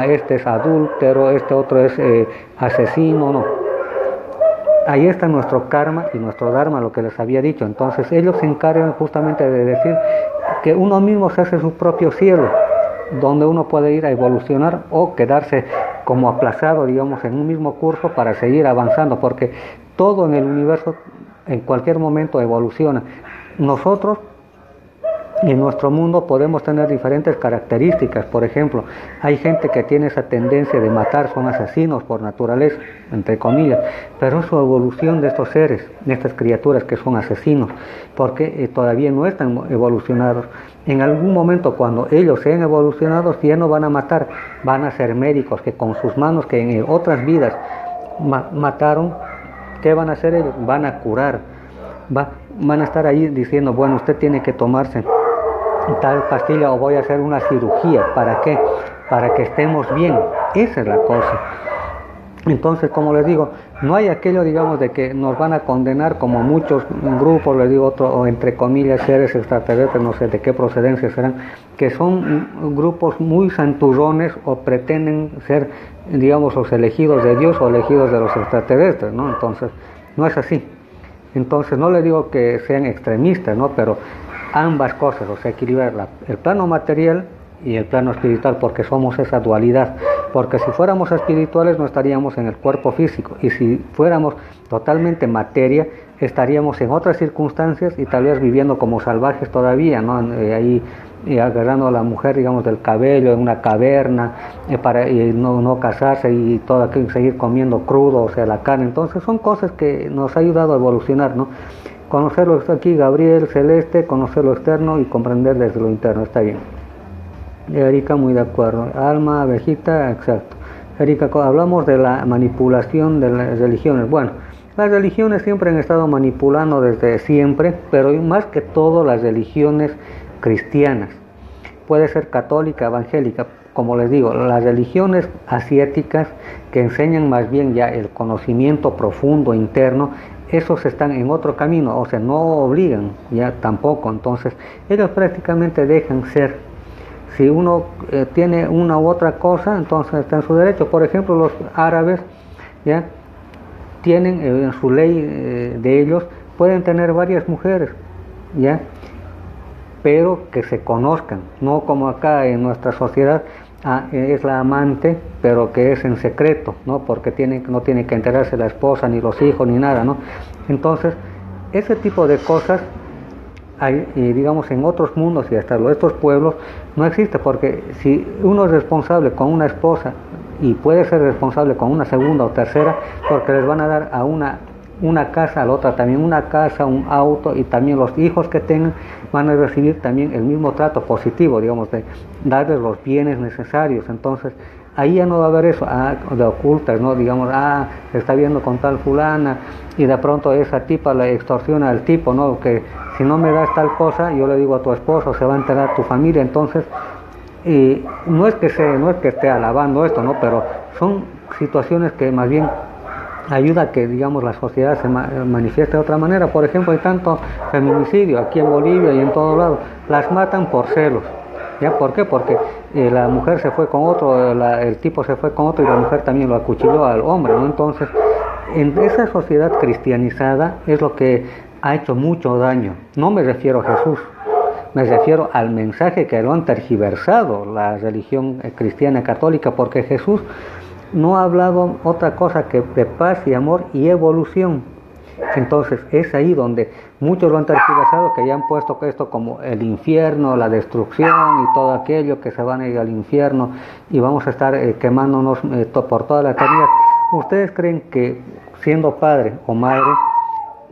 Speaker 1: este es adúltero, este otro es asesino, no. Ahí está nuestro karma y nuestro dharma, lo que les había dicho. Entonces ellos se encargan justamente de decir que uno mismo se hace su propio cielo, donde uno puede ir a evolucionar o quedarse como aplazado, digamos, en un mismo curso para seguir avanzando, porque todo en el universo en cualquier momento evoluciona. Nosotros en nuestro mundo podemos tener diferentes características. Por ejemplo, hay gente que tiene esa tendencia de matar, son asesinos por naturaleza, entre comillas, pero es su evolución de estos seres, de estas criaturas que son asesinos, porque todavía no están evolucionados. En algún momento, cuando ellos sean evolucionados, ya no van a matar, van a ser médicos que con sus manos, que en otras vidas mataron, ¿qué van a hacer ellos? Van a curar, van a estar ahí diciendo, bueno, usted tiene que tomarse tal pastilla o voy a hacer una cirugía. ¿Para qué? Para que estemos bien. Esa es la cosa. Entonces, como les digo, no hay aquello, digamos, de que nos van a condenar como muchos grupos, les digo, o entre comillas, seres extraterrestres, no sé de qué procedencia serán, que son grupos muy santurrones o pretenden ser, digamos, los elegidos de Dios o elegidos de los extraterrestres, ¿no? Entonces, no es así. Entonces, no les digo que sean extremistas, ¿no? Pero ambas cosas, o sea, equilibrar el plano material y el plano espiritual, porque somos esa dualidad. Porque si fuéramos espirituales no estaríamos en el cuerpo físico, y si fuéramos totalmente materia estaríamos en otras circunstancias y tal vez viviendo como salvajes todavía, ¿no? Ahí agarrando a la mujer, digamos, del cabello en una caverna, para no casarse y todo, seguir comiendo crudo, o sea, la carne. Entonces son cosas que nos ha ayudado a evolucionar, ¿no? Conocer lo que está aquí, Gabriel, Celeste, conocer lo externo y comprender desde lo interno, está bien. Erika, muy de acuerdo. Alma, abejita, exacto. Erika, hablamos de la manipulación de las religiones. Bueno, las religiones siempre han estado manipulando desde siempre, pero más que todo las religiones cristianas. Puede ser católica, evangélica, como les digo, las religiones asiáticas que enseñan más bien ya el conocimiento profundo interno, esos están en otro camino, o sea, no obligan ya tampoco. Entonces, ellos prácticamente dejan ser. Si uno tiene una u otra cosa, entonces está en su derecho. Por ejemplo, los árabes ya tienen en su ley de ellos, pueden tener varias mujeres, ya, pero que se conozcan, no como acá en nuestra sociedad. Es la amante, pero que es en secreto, ¿no? Porque no tiene que enterarse la esposa, ni los hijos, ni nada, ¿no? Entonces, ese tipo de cosas, hay, digamos, en otros mundos y hasta estos pueblos, no existe, porque si uno es responsable con una esposa y puede ser responsable con una segunda o tercera, porque les van a dar a una casa, a la otra también una casa, un auto, y también los hijos que tengan van a recibir también el mismo trato positivo, digamos, de darles los bienes necesarios. Entonces ahí ya no va a haber eso de ocultas, ¿no? Digamos, se está viendo con tal fulana y de pronto esa tipa le extorsiona al tipo, ¿no? Que si no me das tal cosa, yo le digo a tu esposo, se va a enterar tu familia. Entonces, no es que esté alabando esto, ¿no? Pero son situaciones que más bien ayuda a que, digamos, la sociedad se manifieste de otra manera. Por ejemplo, hay tanto feminicidio aquí en Bolivia y en todo lado, las matan por celos. ¿Ya? ¿Por qué? Porque la mujer se fue con otro, el tipo se fue con otro y la mujer también lo acuchilló al hombre, ¿no? Entonces, en esa sociedad cristianizada es lo que ha hecho mucho daño. No me refiero a Jesús, me refiero al mensaje que lo han tergiversado la religión cristiana católica, porque Jesús no ha hablado otra cosa que de paz y amor y evolución. Entonces es ahí donde muchos lo han tergiversado, que ya han puesto esto como el infierno, la destrucción y todo aquello, que se van a ir al infierno y vamos a estar quemándonos por toda la eternidad. ¿Ustedes creen que siendo padre o madre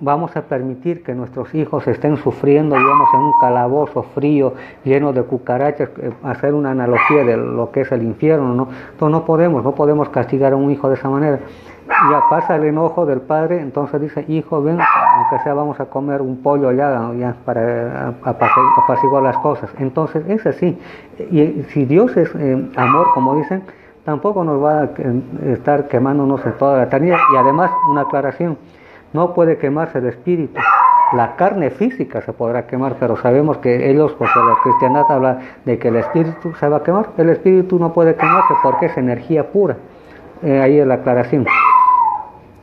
Speaker 1: vamos a permitir que nuestros hijos estén sufriendo, digamos, en un calabozo frío, lleno de cucarachas, hacer una analogía de lo que es el infierno, ¿no? Entonces no podemos castigar a un hijo de esa manera. Ya pasa el enojo del padre, entonces dice, hijo, ven, aunque sea vamos a comer un pollo allá, ¿no? Ya para apaciguar las cosas. Entonces es así. Y si Dios es amor, como dicen, tampoco nos va a estar quemándonos en toda la eternidad. Y además, una aclaración, no puede quemarse el espíritu. La carne física se podrá quemar, pero sabemos que ellos, porque la cristiandad habla de que el espíritu se va a quemar. El espíritu no puede quemarse porque es energía pura. Ahí es la aclaración.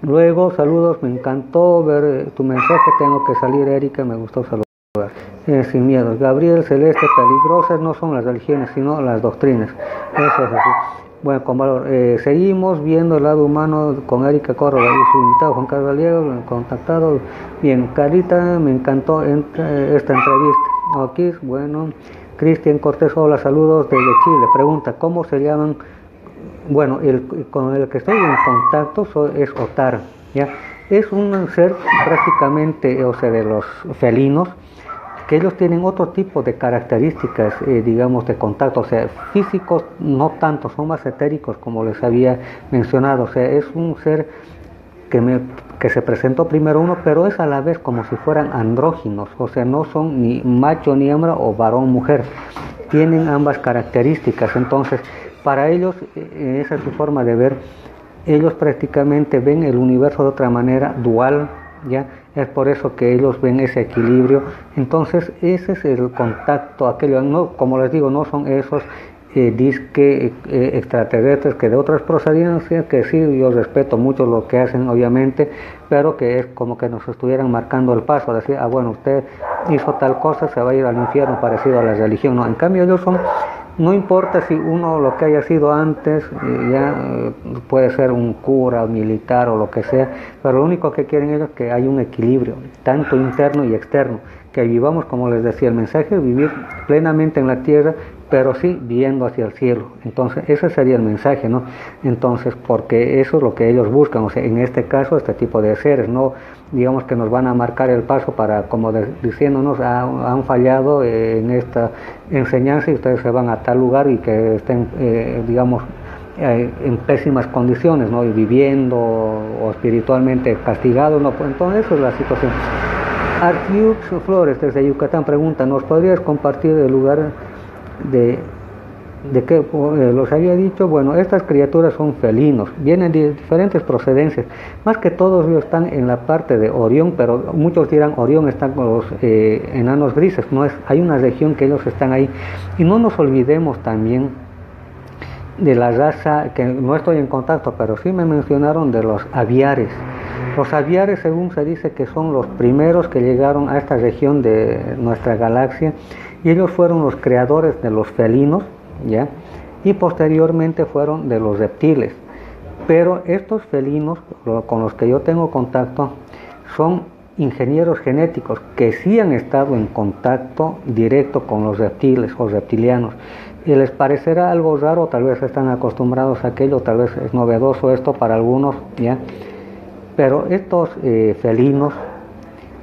Speaker 1: Luego, saludos, me encantó ver tu mensaje, tengo que salir, Erika, me gustó saludar. Sin miedo. Gabriel, Celeste, peligrosas no son las religiones, sino las doctrinas. Eso es así. Bueno, con valor. Seguimos viendo el lado humano con Erika Córdoba y su invitado Juan Carlos Aliego, contactado. Bien, Carita, me encantó esta entrevista. Aquí, bueno, Cristian Cortés, hola, saludos desde Chile. Pregunta, ¿cómo se llaman? Bueno, con el que estoy en contacto es Otar, ¿ya? Es un ser prácticamente, o sea, de los felinos, que ellos tienen otro tipo de características, digamos, de contacto, o sea, físicos no tanto, son más etéricos, como les había mencionado, o sea, es un ser que se presentó primero uno, pero es a la vez como si fueran andróginos, o sea, no son ni macho ni hembra o varón mujer, tienen ambas características. Entonces para ellos, esa es su forma de ver, ellos prácticamente ven el universo de otra manera, dual, ¿ya? Es por eso que ellos ven ese equilibrio. Entonces ese es el contacto, aquello, no, como les digo, no son esos disque extraterrestres que de otras procedencias, que sí, yo respeto mucho lo que hacen obviamente, pero que es como que nos estuvieran marcando el paso, decir, bueno, usted hizo tal cosa, se va a ir al infierno, parecido a la religión. No, en cambio ellos son, no importa si uno lo que haya sido antes, puede ser un cura, militar o lo que sea, pero lo único que quieren ellos es que haya un equilibrio, tanto interno y externo, que vivamos, como les decía el mensaje, vivir plenamente en la tierra, pero sí viendo hacia el cielo. Entonces ese sería el mensaje, ¿no? Entonces, porque eso es lo que ellos buscan, o sea, en este caso, este tipo de seres, no digamos que nos van a marcar el paso para, como diciéndonos, han fallado en esta enseñanza y ustedes se van a tal lugar y que estén, digamos, en pésimas condiciones, ¿no? Y viviendo o espiritualmente castigados, ¿no? Pues entonces esa es la situación. Artiux Flores desde Yucatán pregunta, ¿nos podrías compartir el lugar de que los había dicho? Bueno, estas criaturas son felinos, vienen de diferentes procedencias, más que todos ellos están en la parte de Orión, pero muchos dirán Orión está con los enanos grises, no es, hay una región que ellos están ahí. Y no nos olvidemos también de la raza, que no estoy en contacto, pero sí me mencionaron de los aviares. Los aviares, según se dice, que son los primeros que llegaron a esta región de nuestra galaxia, y ellos fueron los creadores de los felinos, ¿ya? Y posteriormente fueron de los reptiles. Pero estos felinos con los que yo tengo contacto son ingenieros genéticos que sí han estado en contacto directo con los reptiles o reptilianos. Y les parecerá algo raro, tal vez están acostumbrados a aquello, tal vez es novedoso esto para algunos, ¿ya? Pero estos felinos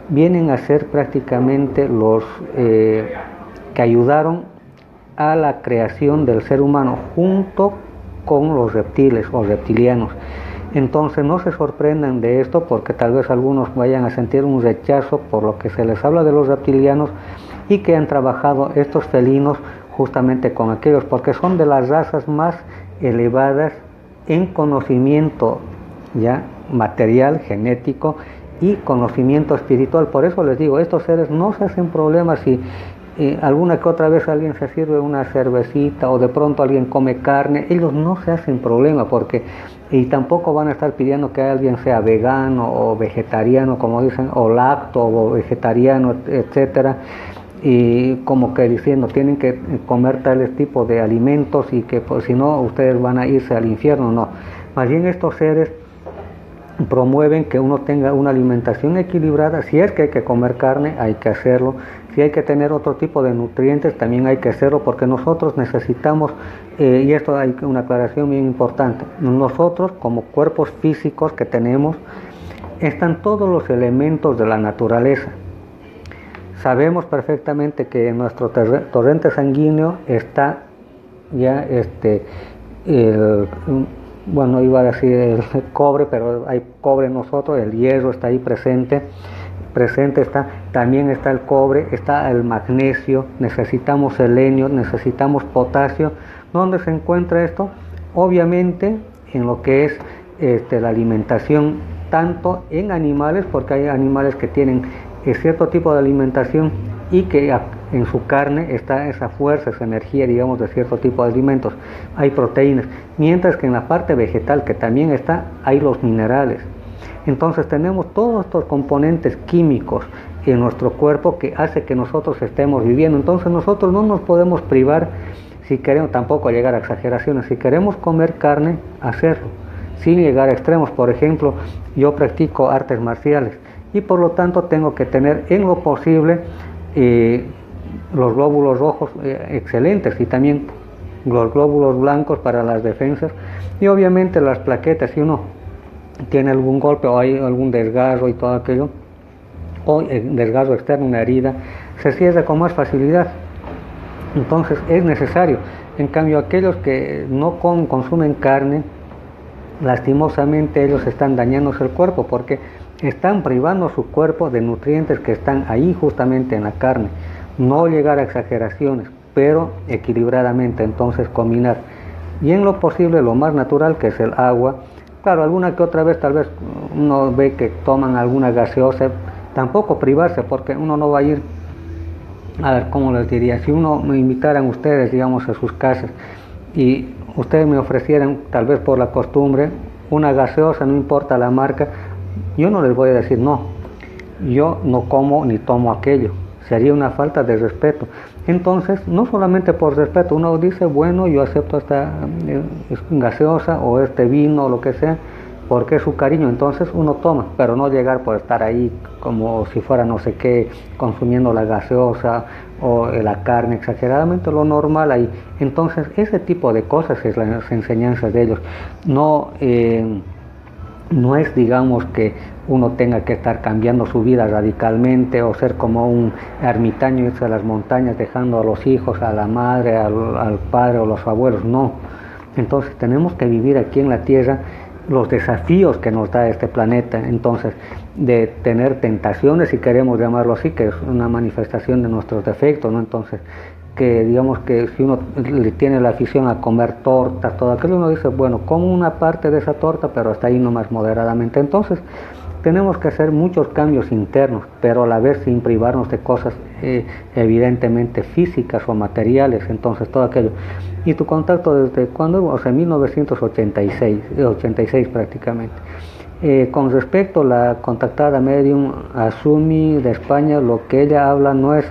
Speaker 1: vienen a ser prácticamente los que ayudaron a la creación del ser humano junto con los reptiles o reptilianos. Entonces no se sorprendan de esto, porque tal vez algunos vayan a sentir un rechazo por lo que se les habla de los reptilianos, y que han trabajado estos felinos justamente con aquellos, porque son de las razas más elevadas en conocimiento ya material, genético y conocimiento espiritual. Por eso les digo, estos seres no se hacen problemas si alguna que otra vez alguien se sirve una cervecita o de pronto alguien come carne. Ellos no se hacen problema, porque y tampoco van a estar pidiendo que alguien sea vegano o vegetariano, como dicen, o lacto o vegetariano, etcétera. y como que diciendo tienen que comer tales tipos de alimentos y que pues, si no ustedes van a irse al infierno. No, más bien estos seres promueven que uno tenga una alimentación equilibrada. Si es que hay que comer carne, hay que hacerlo. Si hay que tener otro tipo de nutrientes, también hay que hacerlo, porque nosotros necesitamos, y esto hay una aclaración bien importante, nosotros como cuerpos físicos que tenemos, están todos los elementos de la naturaleza. Sabemos perfectamente que en nuestro torrente sanguíneo está ya bueno, iba a decir el cobre, pero hay cobre en nosotros, el hierro está ahí presente está, también está el cobre, está el magnesio, necesitamos selenio, necesitamos potasio. ¿Dónde se encuentra esto? Obviamente en lo que es la alimentación, tanto en animales, porque hay animales que tienen cierto tipo de alimentación y que en su carne está esa fuerza, esa energía, digamos, de cierto tipo de alimentos, hay proteínas, mientras que en la parte vegetal, que también está, hay los minerales. Entonces tenemos todos estos componentes químicos en nuestro cuerpo que hace que nosotros estemos viviendo. Entonces nosotros no nos podemos privar, si queremos, tampoco llegar a exageraciones, si queremos comer carne, hacerlo, sin llegar a extremos. Por ejemplo, yo practico artes marciales y por lo tanto tengo que tener en lo posible los glóbulos rojos excelentes y también los glóbulos blancos para las defensas, y obviamente las plaquetas. Si uno tiene algún golpe o hay algún desgarro y todo aquello, o desgarro externo, una herida, se cierra con más facilidad. Entonces es necesario. En cambio, aquellos que no consumen carne, lastimosamente ellos están dañándose el cuerpo, porque están privando su cuerpo de nutrientes que están ahí justamente en la carne. No llegar a exageraciones, pero equilibradamente. Entonces combinar, y en lo posible lo más natural, que es el agua. Claro, alguna que otra vez tal vez uno ve que toman alguna gaseosa, tampoco privarse, porque uno no va a ir, a ver, ¿cómo les diría? Si uno me invitaran ustedes, digamos, a sus casas y ustedes me ofrecieran, tal vez por la costumbre, una gaseosa, no importa la marca, yo no les voy a decir no, yo no como ni tomo aquello, sería una falta de respeto. Entonces, no solamente por respeto, uno dice, bueno, yo acepto esta gaseosa o este vino o lo que sea, porque es su cariño, entonces uno toma, pero no llegar por estar ahí como si fuera no sé qué, consumiendo la gaseosa o la carne exageradamente, lo normal ahí. Entonces, ese tipo de cosas es las enseñanzas de ellos. No es, digamos, que uno tenga que estar cambiando su vida radicalmente o ser como un ermitaño, irse a las montañas dejando a los hijos, a la madre, al padre o los abuelos, no. Entonces tenemos que vivir aquí en la tierra los desafíos que nos da este planeta, entonces de tener tentaciones, si queremos llamarlo así, que es una manifestación de nuestros defectos, ¿no? Entonces, que digamos que si uno le tiene la afición a comer tortas, todo aquello, uno dice, bueno, como una parte de esa torta, pero hasta ahí nomás moderadamente. Entonces, tenemos que hacer muchos cambios internos, pero a la vez sin privarnos de cosas evidentemente físicas o materiales, entonces todo aquello. ¿Y tu contacto desde cuándo? O sea, 1986 prácticamente. Con respecto a la contactada medium Azumi de España, lo que ella habla no es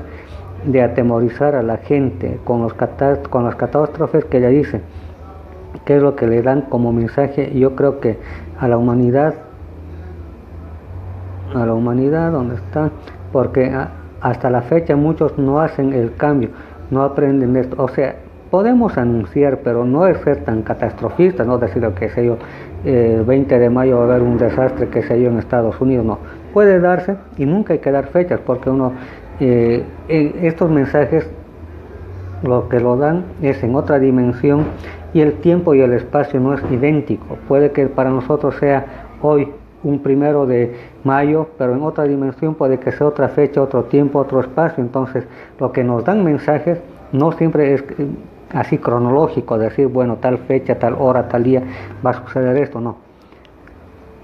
Speaker 1: de atemorizar a la gente con las catástrofes que ella dice, que es lo que le dan como mensaje. Yo creo que a la humanidad, ¿dónde está? Porque hasta la fecha muchos no hacen el cambio, no aprenden esto. O sea, podemos anunciar, pero no es ser tan catastrofista, no decir lo que sé yo, 20 de mayo va a haber un desastre, que sé yo, en Estados Unidos, no. Puede darse y nunca hay que dar fechas, porque uno, estos mensajes, lo que lo dan es en otra dimensión y el tiempo y el espacio no es idéntico. Puede que para nosotros sea hoy un 1 de mayo, pero en otra dimensión puede que sea otra fecha, otro tiempo, otro espacio. Entonces, lo que nos dan mensajes no siempre es así cronológico, decir, bueno, tal fecha, tal hora, tal día va a suceder esto, no.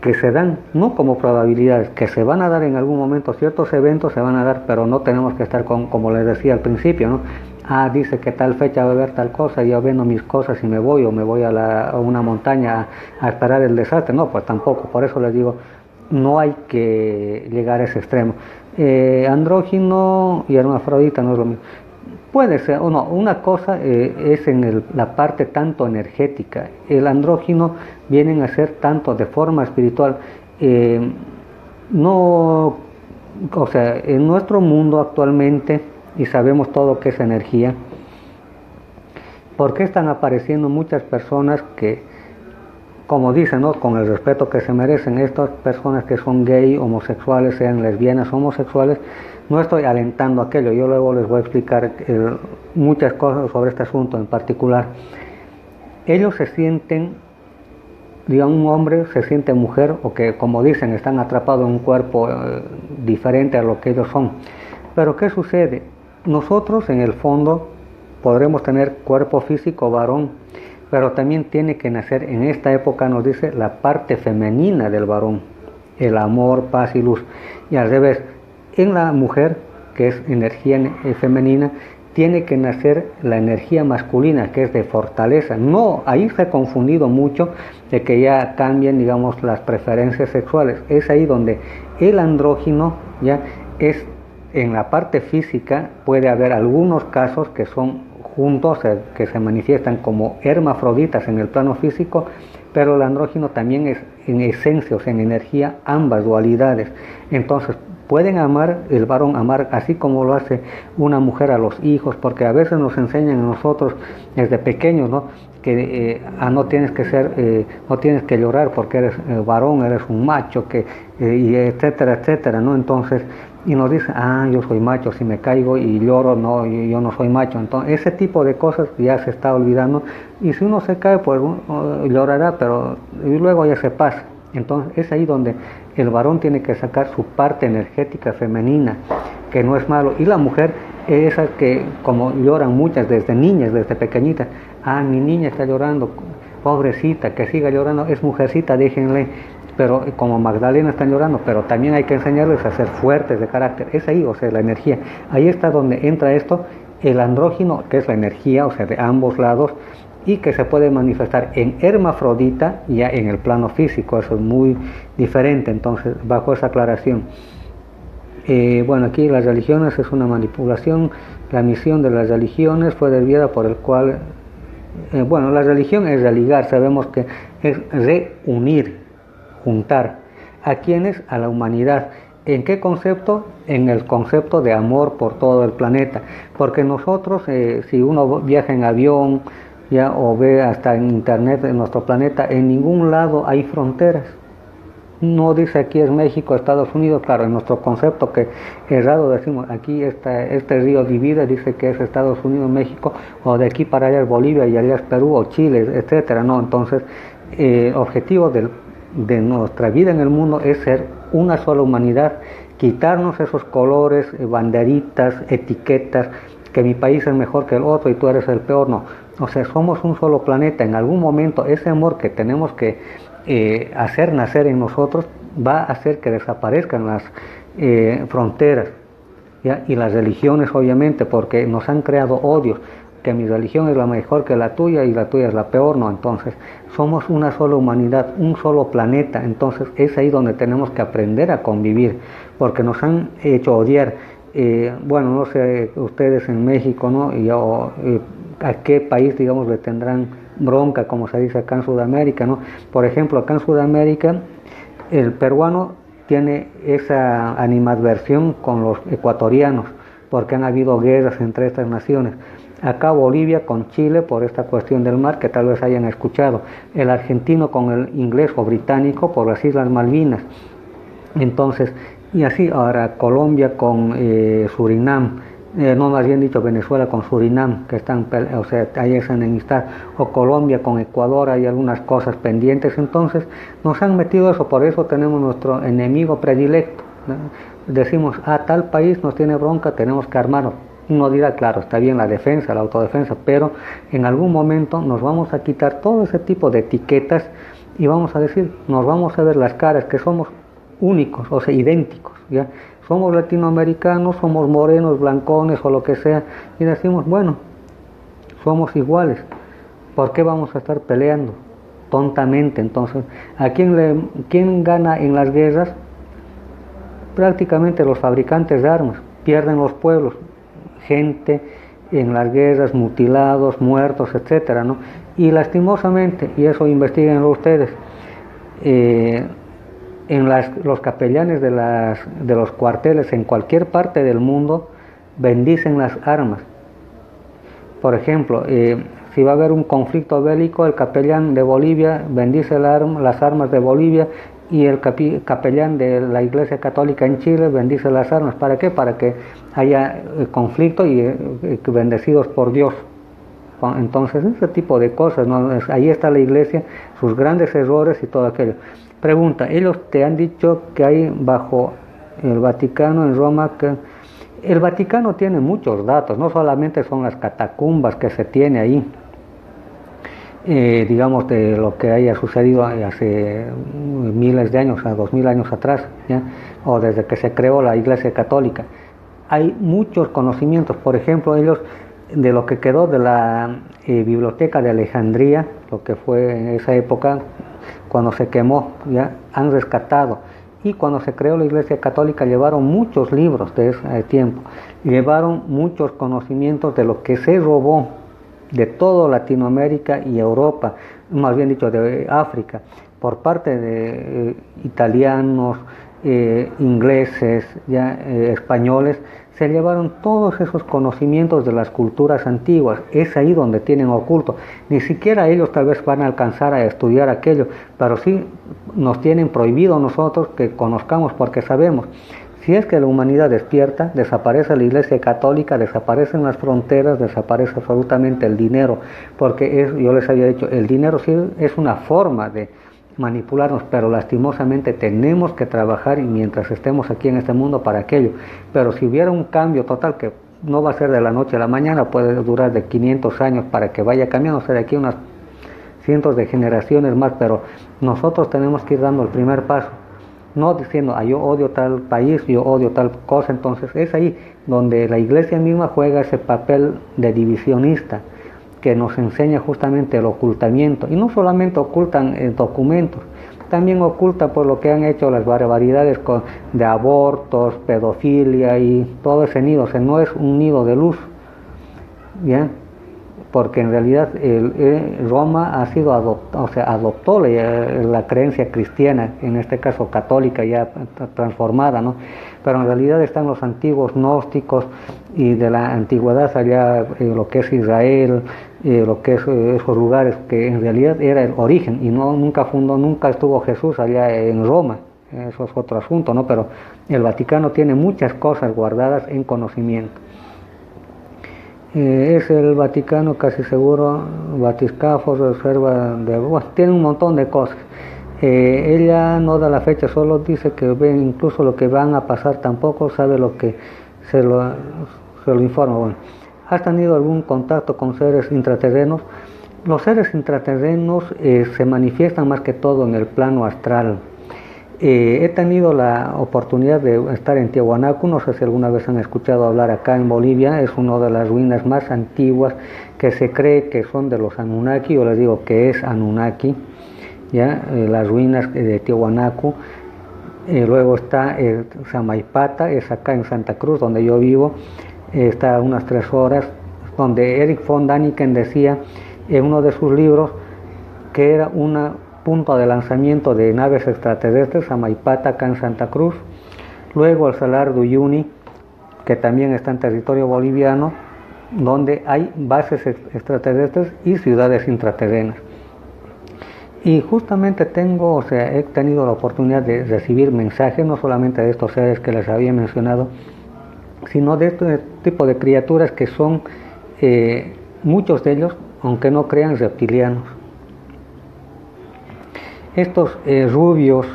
Speaker 1: Que se dan, no como probabilidades, que se van a dar en algún momento, ciertos eventos se van a dar, pero no tenemos que estar como les decía al principio, ¿no? Dice que tal fecha va a haber tal cosa, yo vendo mis cosas y me voy, o me voy a una montaña a esperar el desastre. No, pues tampoco. Por eso les digo, no hay que llegar a ese extremo. Andrógino y hermafrodita no es lo mismo. Puede ser, o no, una cosa es en la parte tanto energética. El andrógino vienen a ser tanto de forma espiritual. No, o sea, en nuestro mundo actualmente, y sabemos todo que es energía, ¿por qué están apareciendo muchas personas que, como dicen, ¿no?, con el respeto que se merecen, estas personas que son gay, homosexuales, sean lesbianas, homosexuales? No estoy alentando aquello, yo luego les voy a explicar muchas cosas sobre este asunto en particular. Ellos se sienten, digamos, un hombre se siente mujer, o que, como dicen, están atrapados en un cuerpo diferente a lo que ellos son. Pero ¿qué sucede? Nosotros en el fondo podremos tener cuerpo físico varón, pero también tiene que nacer en esta época, nos dice, la parte femenina del varón, el amor, paz y luz. Y al revés, en la mujer, que es energía femenina, tiene que nacer la energía masculina, que es de fortaleza. No, ahí se ha confundido mucho de que ya cambien, digamos, las preferencias sexuales. Es ahí donde el andrógino ya es, en la parte física puede haber algunos casos que son juntos, que se manifiestan como hermafroditas en el plano físico, pero el andrógino también es en esencia, o sea, en energía, ambas dualidades. Entonces, pueden amar, el varón amar así como lo hace una mujer a los hijos, porque a veces nos enseñan a nosotros desde pequeños, ¿no?, que no tienes que ser, no tienes que llorar porque eres varón, eres un macho, y etcétera, etcétera, ¿no? Entonces, y nos dicen, yo soy macho, si me caigo y lloro, no, yo no soy macho. Entonces, ese tipo de cosas ya se está olvidando, y si uno se cae, pues llorará, pero y luego ya se pasa. Entonces, es ahí donde el varón tiene que sacar su parte energética femenina, que no es malo, y la mujer es esa que, como lloran muchas desde niñas, desde pequeñitas, mi niña está llorando, pobrecita, que siga llorando, es mujercita, déjenle. Pero como Magdalena están llorando, pero también hay que enseñarles a ser fuertes de carácter. Es ahí, o sea, la energía. Ahí está donde entra esto, el andrógino, que es la energía, o sea, de ambos lados, y que se puede manifestar en hermafrodita, ya en el plano físico. Eso es muy diferente, entonces, bajo esa aclaración. Bueno, aquí las religiones es una manipulación. La misión de las religiones fue desviada por el cual, bueno, la religión es religar, sabemos que es reunir, juntar. ¿A quiénes? A la humanidad. ¿En qué concepto? En el concepto de amor por todo el planeta. Porque nosotros, si uno viaja en avión, ya, o ve hasta en internet en nuestro planeta, en ningún lado hay fronteras. No dice aquí es México, Estados Unidos. Claro, en nuestro concepto, que errado decimos, aquí este río divide, dice que es Estados Unidos, México, o de aquí para allá es Bolivia y allá es Perú o Chile, etcétera. No, entonces, el objetivo de nuestra vida en el mundo es ser una sola humanidad, quitarnos esos colores, banderitas, etiquetas, que mi país es mejor que el otro y tú eres el peor. No, o sea, somos un solo planeta. En algún momento ese amor que tenemos que hacer nacer en nosotros va a hacer que desaparezcan las fronteras, ¿ya? Y las religiones, obviamente, porque nos han creado odios, que mi religión es la mejor que la tuya y la tuya es la peor. No, entonces somos una sola humanidad, un solo planeta. Entonces es ahí donde tenemos que aprender a convivir, porque nos han hecho odiar. Bueno, no sé ustedes en México, ¿no?, a qué país, digamos, le tendrán bronca, como se dice acá en Sudamérica, ¿no? Por ejemplo, acá en Sudamérica el peruano tiene esa animadversión con los ecuatorianos, porque han habido guerras entre estas naciones. Acá Bolivia con Chile por esta cuestión del mar, que tal vez hayan escuchado. El argentino con el inglés o británico por las Islas Malvinas. Entonces, y así ahora Colombia con Surinam, no, más bien dicho, Venezuela con Surinam, que están, o sea, hay esa enemistad, o Colombia con Ecuador, hay algunas cosas pendientes. Entonces nos han metido eso, por eso tenemos nuestro enemigo predilecto, ¿no? Decimos, tal país nos tiene bronca, tenemos que armarnos. Uno dirá, claro, está bien la defensa, la autodefensa, pero en algún momento nos vamos a quitar todo ese tipo de etiquetas y vamos a decir, nos vamos a ver las caras, que somos únicos, o sea, idénticos, ¿ya? Somos latinoamericanos, somos morenos, blancones o lo que sea, y decimos, bueno, somos iguales, ¿por qué vamos a estar peleando? tontamente. Entonces, ¿quién gana en las guerras? Prácticamente los fabricantes de armas. Pierden los pueblos, gente en las guerras, mutilados, muertos, etcétera, ¿no? Y lastimosamente, y eso investiguenlo ustedes, los capellanes de los cuarteles en cualquier parte del mundo bendicen las armas. Por ejemplo, si va a haber un conflicto bélico, el capellán de Bolivia bendice las armas de Bolivia, y el capellán de la Iglesia Católica en Chile bendice las armas. ¿Para qué? Para que haya conflicto y bendecidos por Dios. Entonces, ese tipo de cosas, ¿no? Ahí está la Iglesia, sus grandes errores y todo aquello. Pregunta, ellos te han dicho que hay bajo el Vaticano en Roma, que el Vaticano tiene muchos datos, no solamente son las catacumbas que se tiene ahí, digamos, de lo que haya sucedido hace miles de años, a 2000 años atrás, ¿ya? O desde que se creó la Iglesia Católica. Hay muchos conocimientos, por ejemplo, ellos, de lo que quedó de la Biblioteca de Alejandría, lo que fue en esa época, cuando se quemó, ya han rescatado. Y cuando se creó la Iglesia Católica llevaron muchos libros de ese tiempo, llevaron muchos conocimientos de lo que se robó de toda Latinoamérica y Europa, más bien dicho de África, por parte de italianos, ingleses, españoles. Se llevaron todos esos conocimientos de las culturas antiguas. Es ahí donde tienen oculto. Ni siquiera ellos tal vez van a alcanzar a estudiar aquello, pero sí nos tienen prohibido nosotros que conozcamos, porque sabemos, si es que la humanidad despierta, desaparece la Iglesia Católica, desaparecen las fronteras, desaparece absolutamente el dinero, porque yo les había dicho, el dinero sí es una forma de manipularnos, pero lastimosamente tenemos que trabajar, y mientras estemos aquí en este mundo, para aquello. Pero si hubiera un cambio total, que no va a ser de la noche a la mañana, puede durar de 500 años para que vaya cambiando, o sea, de aquí unas cientos de generaciones más, pero nosotros tenemos que ir dando el primer paso. No diciendo, yo odio tal país, yo odio tal cosa. Entonces es ahí donde la Iglesia misma juega ese papel de divisionista, que nos enseña justamente el ocultamiento. Y no solamente ocultan documentos, también oculta por lo que han hecho las barbaridades de abortos, pedofilia y todo ese nido. O sea, no es un nido de luz, ¿bien? Porque en realidad Roma ha sido adoptó la creencia cristiana, en este caso católica, ya transformada, ¿no? Pero en realidad están los antiguos gnósticos, y de la antigüedad allá, lo que es Israel, lo que es esos lugares, que en realidad era el origen, y nunca estuvo Jesús allá en Roma. Eso es otro asunto, ¿no? Pero el Vaticano tiene muchas cosas guardadas en conocimiento. Es el Vaticano casi seguro, batiscafos, reserva tiene un montón de cosas. Ella no da la fecha, solo dice que ve incluso lo que van a pasar, tampoco sabe lo que se lo informa. Bueno, ¿has tenido algún contacto con seres intraterrenos? Los seres intraterrenos se manifiestan más que todo en el plano astral. He tenido la oportunidad de estar en Tiahuanaco, no sé si alguna vez han escuchado hablar acá en Bolivia, es una de las ruinas más antiguas que se cree que son de los Anunnaki. Yo les digo que es Anunnaki, las ruinas de Tiahuanaco. Luego está Samaipata, es acá en Santa Cruz, donde yo vivo, está a unas 3 horas, donde Erich von Däniken decía en uno de sus libros que era una punto de lanzamiento de naves extraterrestres, Samaipata, acá en Santa Cruz. Luego el Salar de Uyuni, que también está en territorio boliviano, donde hay bases extraterrestres y ciudades intraterrenas. Y justamente he tenido la oportunidad de recibir mensajes, no solamente de estos seres que les había mencionado, sino de este tipo de criaturas que son, muchos de ellos, aunque no crean, reptilianos. Estos rubios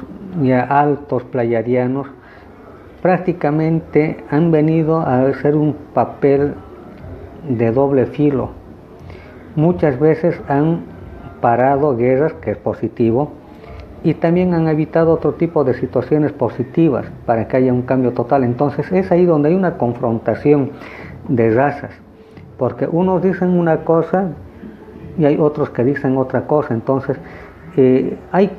Speaker 1: ya altos pleiadianos prácticamente han venido a hacer un papel de doble filo. Muchas veces han parado guerras, que es positivo, y también han evitado otro tipo de situaciones positivas para que haya un cambio total. Entonces es ahí donde hay una confrontación de razas, porque unos dicen una cosa y hay otros que dicen otra cosa. Entonces hay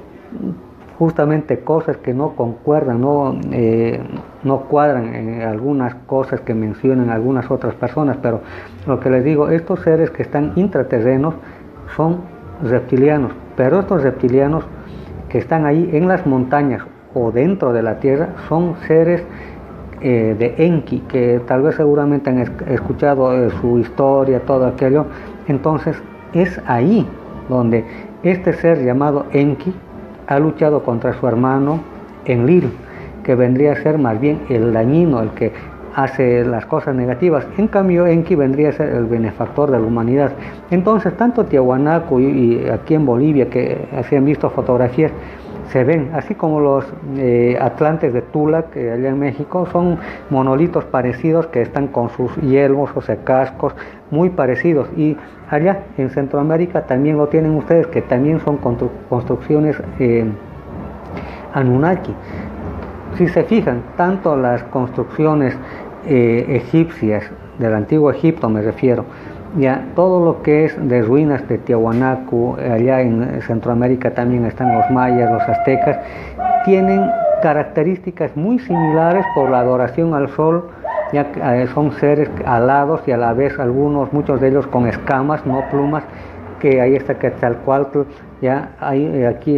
Speaker 1: justamente cosas que no concuerdan, no cuadran en algunas cosas que mencionan algunas otras personas, pero lo que les digo, estos seres que están intraterrenos son reptilianos, pero estos reptilianos que están ahí en las montañas o dentro de la tierra son seres de Enki, que tal vez seguramente han escuchado su historia, todo aquello. Entonces es ahí donde este ser llamado Enki ha luchado contra su hermano Enlil, que vendría a ser más bien el dañino, el que hace las cosas negativas. En cambio, Enki vendría a ser el benefactor de la humanidad. Entonces, tanto Tiahuanaco y aquí en Bolivia, que se han visto fotografías, se ven, así como los atlantes de Tula, que allá en México, son monolitos parecidos que están con sus yelmos, o sea, cascos, muy parecidos. Y allá en Centroamérica también lo tienen ustedes, que también son construcciones Anunnaki. Si se fijan, tanto las construcciones egipcias, del antiguo Egipto me refiero, ya todo lo que es de ruinas de Tiahuanaco, allá en Centroamérica también están los mayas, los aztecas, tienen características muy similares por la adoración al sol, ya son seres alados y a la vez muchos de ellos con escamas, no plumas, que ahí está Quetzalcóatl. Ya hay aquí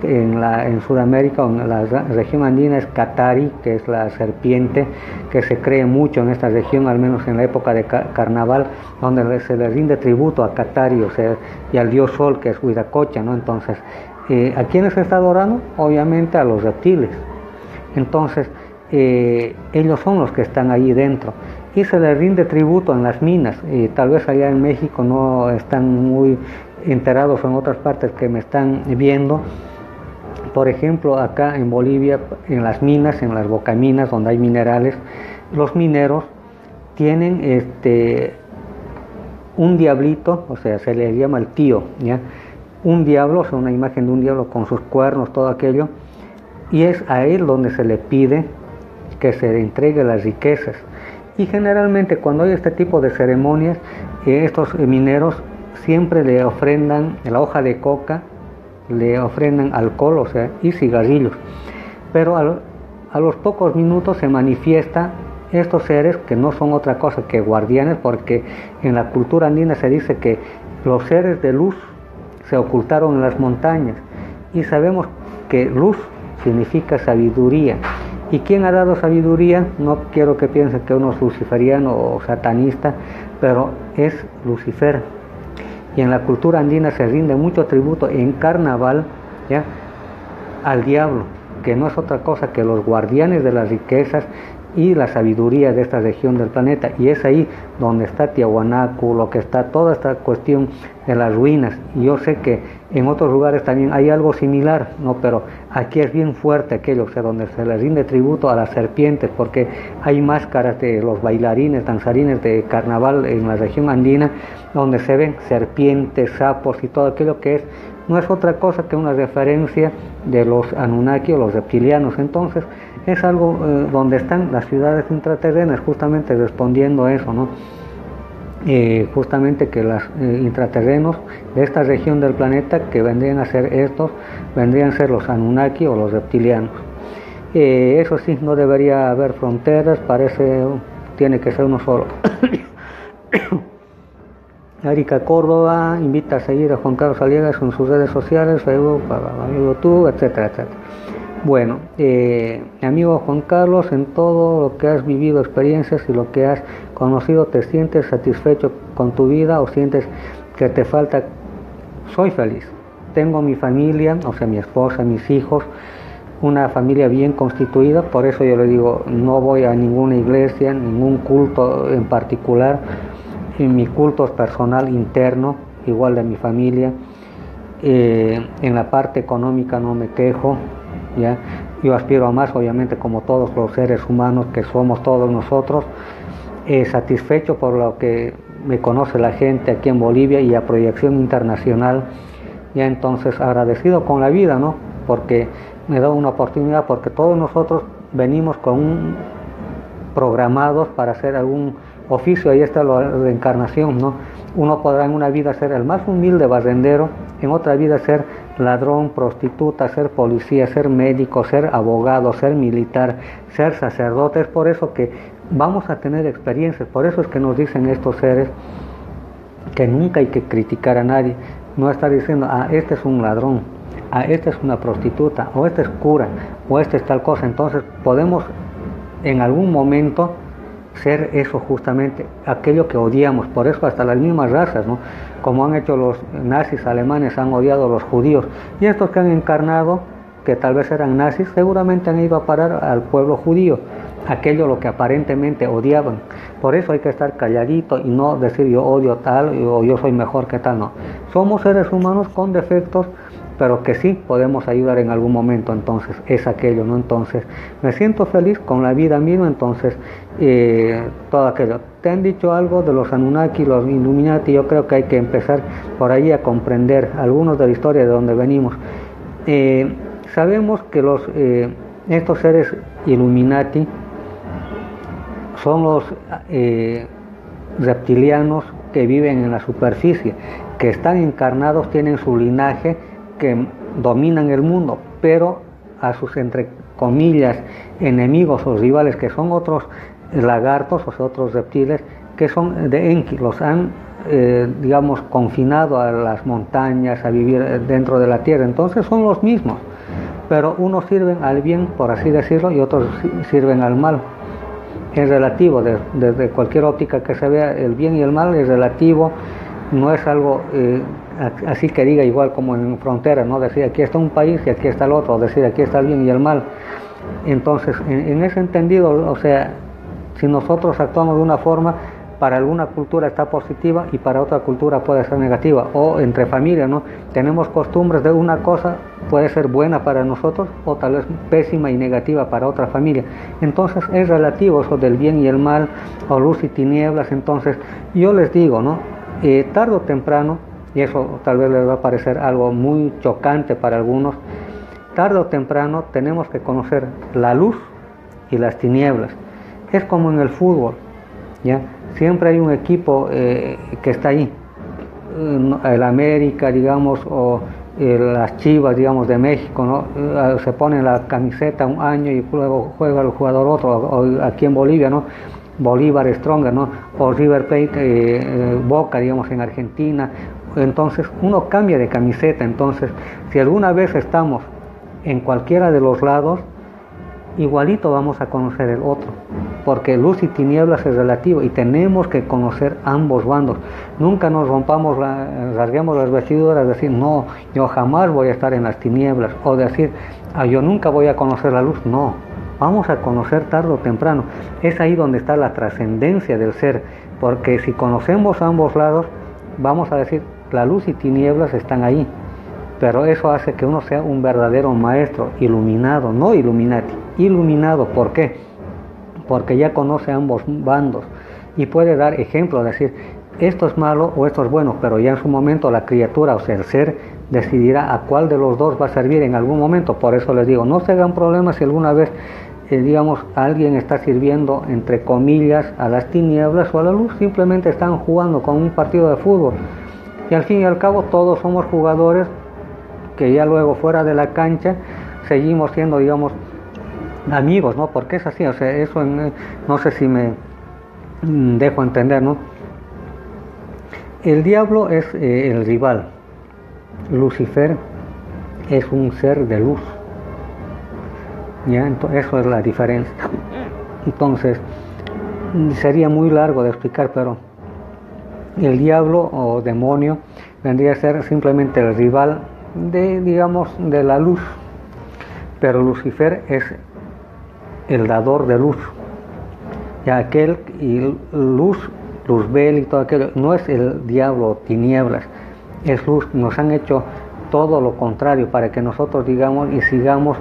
Speaker 1: en Sudamérica, en la región andina, es Catari, que es la serpiente, que se cree mucho en esta región, al menos en la época de carnaval, donde se le rinde tributo a Catari, o sea, y al dios sol, que es Huiracocha, ¿no? Entonces, ¿a quiénes se está adorando? Obviamente a los reptiles. Entonces, ellos son los que están ahí dentro. Y se les rinde tributo en las minas. Tal vez allá en México no están muy enterados, en otras partes que me están viendo. Por ejemplo, acá en Bolivia, en las minas, en las bocaminas donde hay minerales, los mineros tienen un diablito, o sea, se le llama el tío, ¿ya? Un diablo, o sea, una imagen de un diablo con sus cuernos, todo aquello, y es a él donde se le pide que se le entregue las riquezas. Y generalmente cuando hay este tipo de ceremonias, estos mineros siempre le ofrendan la hoja de coca, le ofrendan alcohol, o sea, y cigarrillos. Pero a los pocos minutos se manifiesta estos seres que no son otra cosa que guardianes, porque en la cultura andina se dice que los seres de luz se ocultaron en las montañas, y sabemos que luz significa sabiduría. ¿Y quién ha dado sabiduría? No quiero que piensen que uno es luciferiano o satanista, pero es Lucifer. Y en la cultura andina se rinde mucho tributo en carnaval, ¿ya?, al diablo, que no es otra cosa que los guardianes de las riquezas y la sabiduría de esta región del planeta. Y es ahí donde está Tiahuanaco, lo que está toda esta cuestión de las ruinas. Y yo sé que en otros lugares también hay algo similar, ¿no? Pero aquí es bien fuerte aquello, o sea, donde se le rinde tributo a las serpientes, porque hay máscaras de los bailarines, danzarines de carnaval en la región andina, donde se ven serpientes, sapos y todo aquello que no es otra cosa que una referencia de los Anunnaki o los reptilianos. Entonces es algo donde están las ciudades intraterrenas, justamente respondiendo a eso, ¿no? Justamente que los intraterrenos de esta región del planeta, que vendrían a ser vendrían a ser los Anunnaki o los reptilianos. Eso sí, no debería haber fronteras, tiene que ser uno solo. Erika Córdoba invita a seguir a Juan Carlos Aliegas en sus redes sociales, Facebook, YouTube, etcétera, etcétera. Bueno, amigo Juan Carlos, en todo lo que has vivido, experiencias y lo que has conocido, ¿te sientes satisfecho con tu vida o sientes que te falta? Soy feliz. Tengo mi familia, o sea, mi esposa, mis hijos, una familia bien constituida. Por eso yo le digo, no voy a ninguna iglesia, ningún culto en particular. Mi culto es personal, interno, igual de mi familia. En la parte económica no me quejo, ¿ya? Yo aspiro a más, obviamente, como todos los seres humanos que somos todos nosotros. Satisfecho por lo que me conoce la gente aquí en Bolivia y a proyección internacional. Ya entonces agradecido con la vida, ¿no? Porque me da una oportunidad, porque todos nosotros venimos programados para hacer algún oficio. Ahí está la reencarnación, ¿no? Uno podrá en una vida ser el más humilde barrendero, en otra vida ser ladrón, prostituta, ser policía, ser médico, ser abogado, ser militar, ser sacerdote. Es por eso que vamos a tener experiencias, por eso es que nos dicen estos seres que nunca hay que criticar a nadie, no estar diciendo, este es un ladrón, esta es una prostituta, o este es cura, o este es tal cosa. Entonces podemos en algún momento ser eso, justamente aquello que odiamos. Por eso hasta las mismas razas, ¿no? Como han hecho los nazis alemanes, han odiado a los judíos, y estos que han encarnado, que tal vez eran nazis, seguramente han ido a parar al pueblo judío, aquello lo que aparentemente odiaban. Por eso hay que estar calladito y no decir yo odio tal o yo soy mejor que tal, no. Somos seres humanos con defectos, pero que sí podemos ayudar en algún momento. Entonces es aquello, ¿no? Entonces me siento feliz con la vida misma. Entonces todo aquello. Te han dicho algo de los Anunnaki, los Illuminati. Yo creo que hay que empezar por ahí a comprender algunos de la historia de donde venimos. Sabemos que estos seres Illuminati son los reptilianos que viven en la superficie, que están encarnados, tienen su linaje, que dominan el mundo, pero a sus, entre comillas, enemigos o rivales, que son otros lagartos o otros reptiles, que son de Enki, los han digamos confinado a las montañas, a vivir dentro de la tierra. Entonces son los mismos, pero unos sirven al bien, por así decirlo, y otros sirven al mal. Es relativo, desde cualquier óptica que se vea, el bien y el mal es relativo. No es algo así que diga igual como en frontera, ¿no? Decir aquí está un país y aquí está el otro, o decir aquí está el bien y el mal. Entonces, en ese entendido, o sea, si nosotros actuamos de una forma, para alguna cultura está positiva y para otra cultura puede ser negativa. O entre familias, ¿no? Tenemos costumbres de una cosa, puede ser buena para nosotros o tal vez pésima y negativa para otra familia. Entonces es relativo eso del bien y el mal, o luz y tinieblas. Entonces yo les digo, ¿no? Tarde o temprano, y eso tal vez les va a parecer algo muy chocante para algunos, tarde o temprano tenemos que conocer la luz y las tinieblas. Es como en el fútbol, ¿ya? Siempre hay un equipo que está ahí, el América, digamos, o las Chivas, digamos, de México, ¿no? Se pone la camiseta un año y luego juega el jugador otro, o aquí en Bolivia, ¿no? Bolívar Stronger, ¿no? O River Plate, Boca, digamos, en Argentina. Entonces uno cambia de camiseta. Entonces si alguna vez estamos en cualquiera de los lados, igualito vamos a conocer el otro, porque luz y tinieblas es relativo y tenemos que conocer ambos bandos. Nunca nos rasguemos las vestiduras, decir no, yo jamás voy a estar en las tinieblas, o decir yo nunca voy a conocer la luz. No, vamos a conocer tarde o temprano. Es ahí donde está la trascendencia del ser, porque si conocemos ambos lados, vamos a decir la luz y tinieblas están ahí. Pero eso hace que uno sea un verdadero maestro, iluminado, no Illuminati, iluminado. ¿Por qué? Porque ya conoce ambos bandos y puede dar ejemplo, decir esto es malo o esto es bueno, pero ya en su momento la criatura, o sea, el ser, decidirá a cuál de los dos va a servir en algún momento. Por eso les digo, no se hagan problemas si alguna vez, digamos, alguien está sirviendo, entre comillas, a las tinieblas o a la luz. Simplemente están jugando con un partido de fútbol y al fin y al cabo todos somos jugadores, que ya luego fuera de la cancha seguimos siendo, digamos, amigos, ¿no? Porque es así, o sea, eso no sé si me dejo entender, ¿no? El diablo es el rival, Lucifer es un ser de luz, ¿ya? Entonces, eso es la diferencia. Entonces sería muy largo de explicar, pero el diablo o demonio vendría a ser simplemente el rival digamos, de la luz, pero Lucifer es el dador de luz, y aquel y luzbel y todo aquello, no es el diablo, tinieblas, es luz. Nos han hecho todo lo contrario para que nosotros digamos y sigamos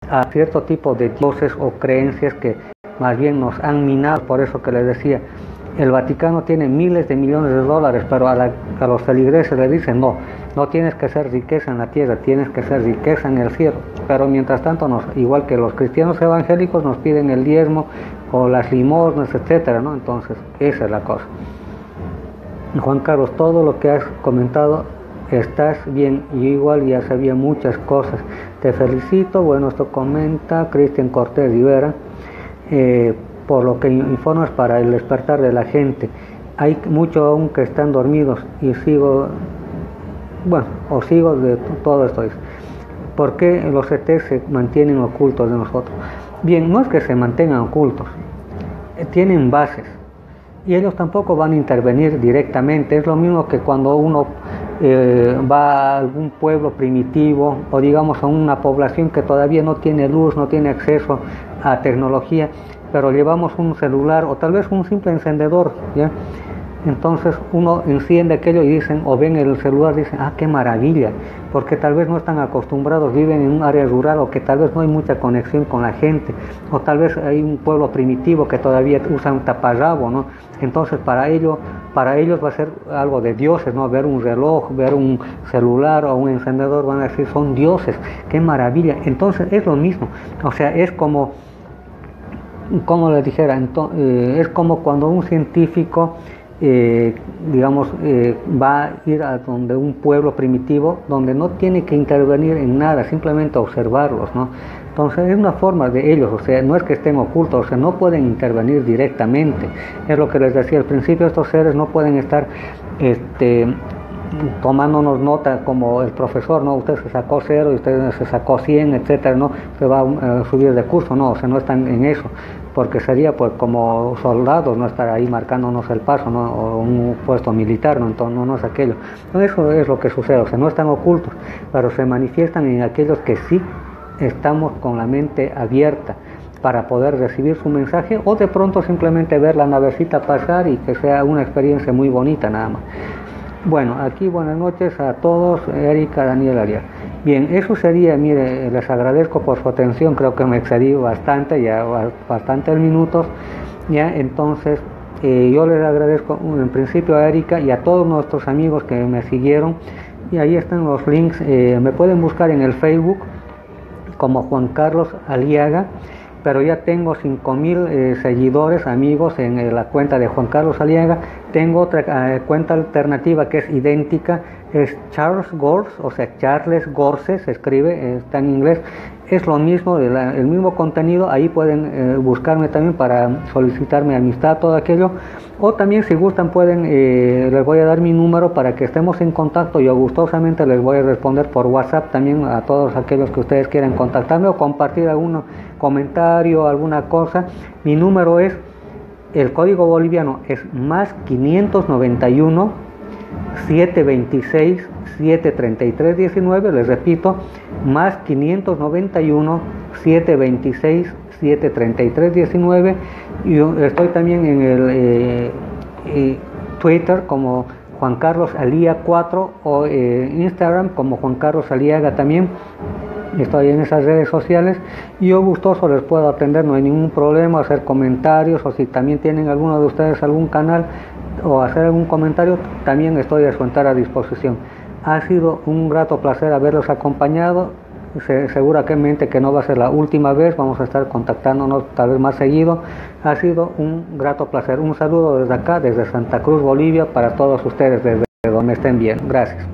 Speaker 1: a cierto tipo de dioses o creencias que más bien nos han minado. Por eso que les decía, el Vaticano tiene miles de millones de dólares, pero a los feligreses le dicen no tienes que hacer riqueza en la tierra, tienes que hacer riqueza en el cielo. Pero mientras tanto, igual que los cristianos evangélicos, nos piden el diezmo o las limosnas, etcétera, ¿no? Entonces esa es la cosa. Juan Carlos, todo lo que has comentado ¿Estás bien? Yo igual ya sabía muchas cosas. Te felicito. Bueno, esto comenta Cristian Cortés Rivera. Por lo que informas para el despertar de la gente. Hay muchos aún que están dormidos y sigo de todo esto. ¿Por qué los ET se mantienen ocultos de nosotros? Bien, no es que se mantengan ocultos, tienen bases y ellos tampoco van a intervenir directamente. Es lo mismo que cuando uno va a algún pueblo primitivo o digamos a una población que todavía no tiene luz, no tiene acceso a tecnología, pero llevamos un celular o tal vez un simple encendedor, ¿ya? Entonces uno enciende aquello y dicen, o ven el celular, dicen, ah, qué maravilla, porque tal vez no están acostumbrados, viven en un área rural o que tal vez no hay mucha conexión con la gente, o tal vez hay un pueblo primitivo que todavía usa un taparrabo, ¿no? Entonces para ellos va a ser algo de dioses, ¿no? Ver un reloj, ver un celular o un encendedor, van a decir, son dioses, qué maravilla. Entonces es lo mismo, o sea, es como les dijera, es como cuando un científico va a ir a donde un pueblo primitivo donde no tiene que intervenir en nada, simplemente observarlos, ¿no? Entonces es una forma de ellos, o sea, no es que estén ocultos, o sea, no pueden intervenir directamente. Es lo que les decía al principio, estos seres no pueden estar tomándonos nota como el profesor, ¿no? Usted se sacó 0 y usted se sacó 100, etcétera, ¿no? Usted va a subir de curso, no, o sea, no están en eso, porque sería pues como soldados, no estar ahí marcándonos el paso, ¿no? O un puesto militar, ¿no? Entonces no es aquello. Entonces, eso es lo que sucede, o sea, no están ocultos, pero se manifiestan en aquellos que sí estamos con la mente abierta para poder recibir su mensaje o de pronto simplemente ver la navecita pasar y que sea una experiencia muy bonita nada más. Bueno, aquí buenas noches a todos, Erika, Daniel, Arias. Bien, eso sería, mire, les agradezco por su atención, creo que me excedí bastante, ya bastantes minutos, ya, entonces yo les agradezco en principio a Erika y a todos nuestros amigos que me siguieron, y ahí están los links, me pueden buscar en el Facebook como Juan Carlos Aliaga, pero ya tengo 5,000 seguidores, amigos en la cuenta de Juan Carlos Aliaga. Tengo otra cuenta alternativa que es idéntica, es Charles Gorse, o sea, Charles Gorse, se escribe, está en inglés, es lo mismo, el mismo contenido. Ahí pueden buscarme también para solicitarme amistad, todo aquello, o también si gustan pueden, les voy a dar mi número para que estemos en contacto. Yo gustosamente les voy a responder por WhatsApp también a todos aquellos que ustedes quieran contactarme o compartir algún comentario, alguna cosa. Mi número es, el código boliviano es más 591 726 733 19, les repito, más 591 726 733 19. Y estoy también en el Twitter como Juan Carlos Alía 4 o Instagram como Juan Carlos Aliaga también. Estoy en esas redes sociales y yo gustoso les puedo atender, no hay ningún problema, hacer comentarios, o si también tienen alguno de ustedes algún canal o hacer algún comentario, también estoy a su entera disposición. Ha sido un grato placer haberlos acompañado, seguramente que no va a ser la última vez, vamos a estar contactándonos tal vez más seguido. Ha sido un grato placer. Un saludo desde acá, desde Santa Cruz, Bolivia, para todos ustedes, desde donde estén bien. Gracias.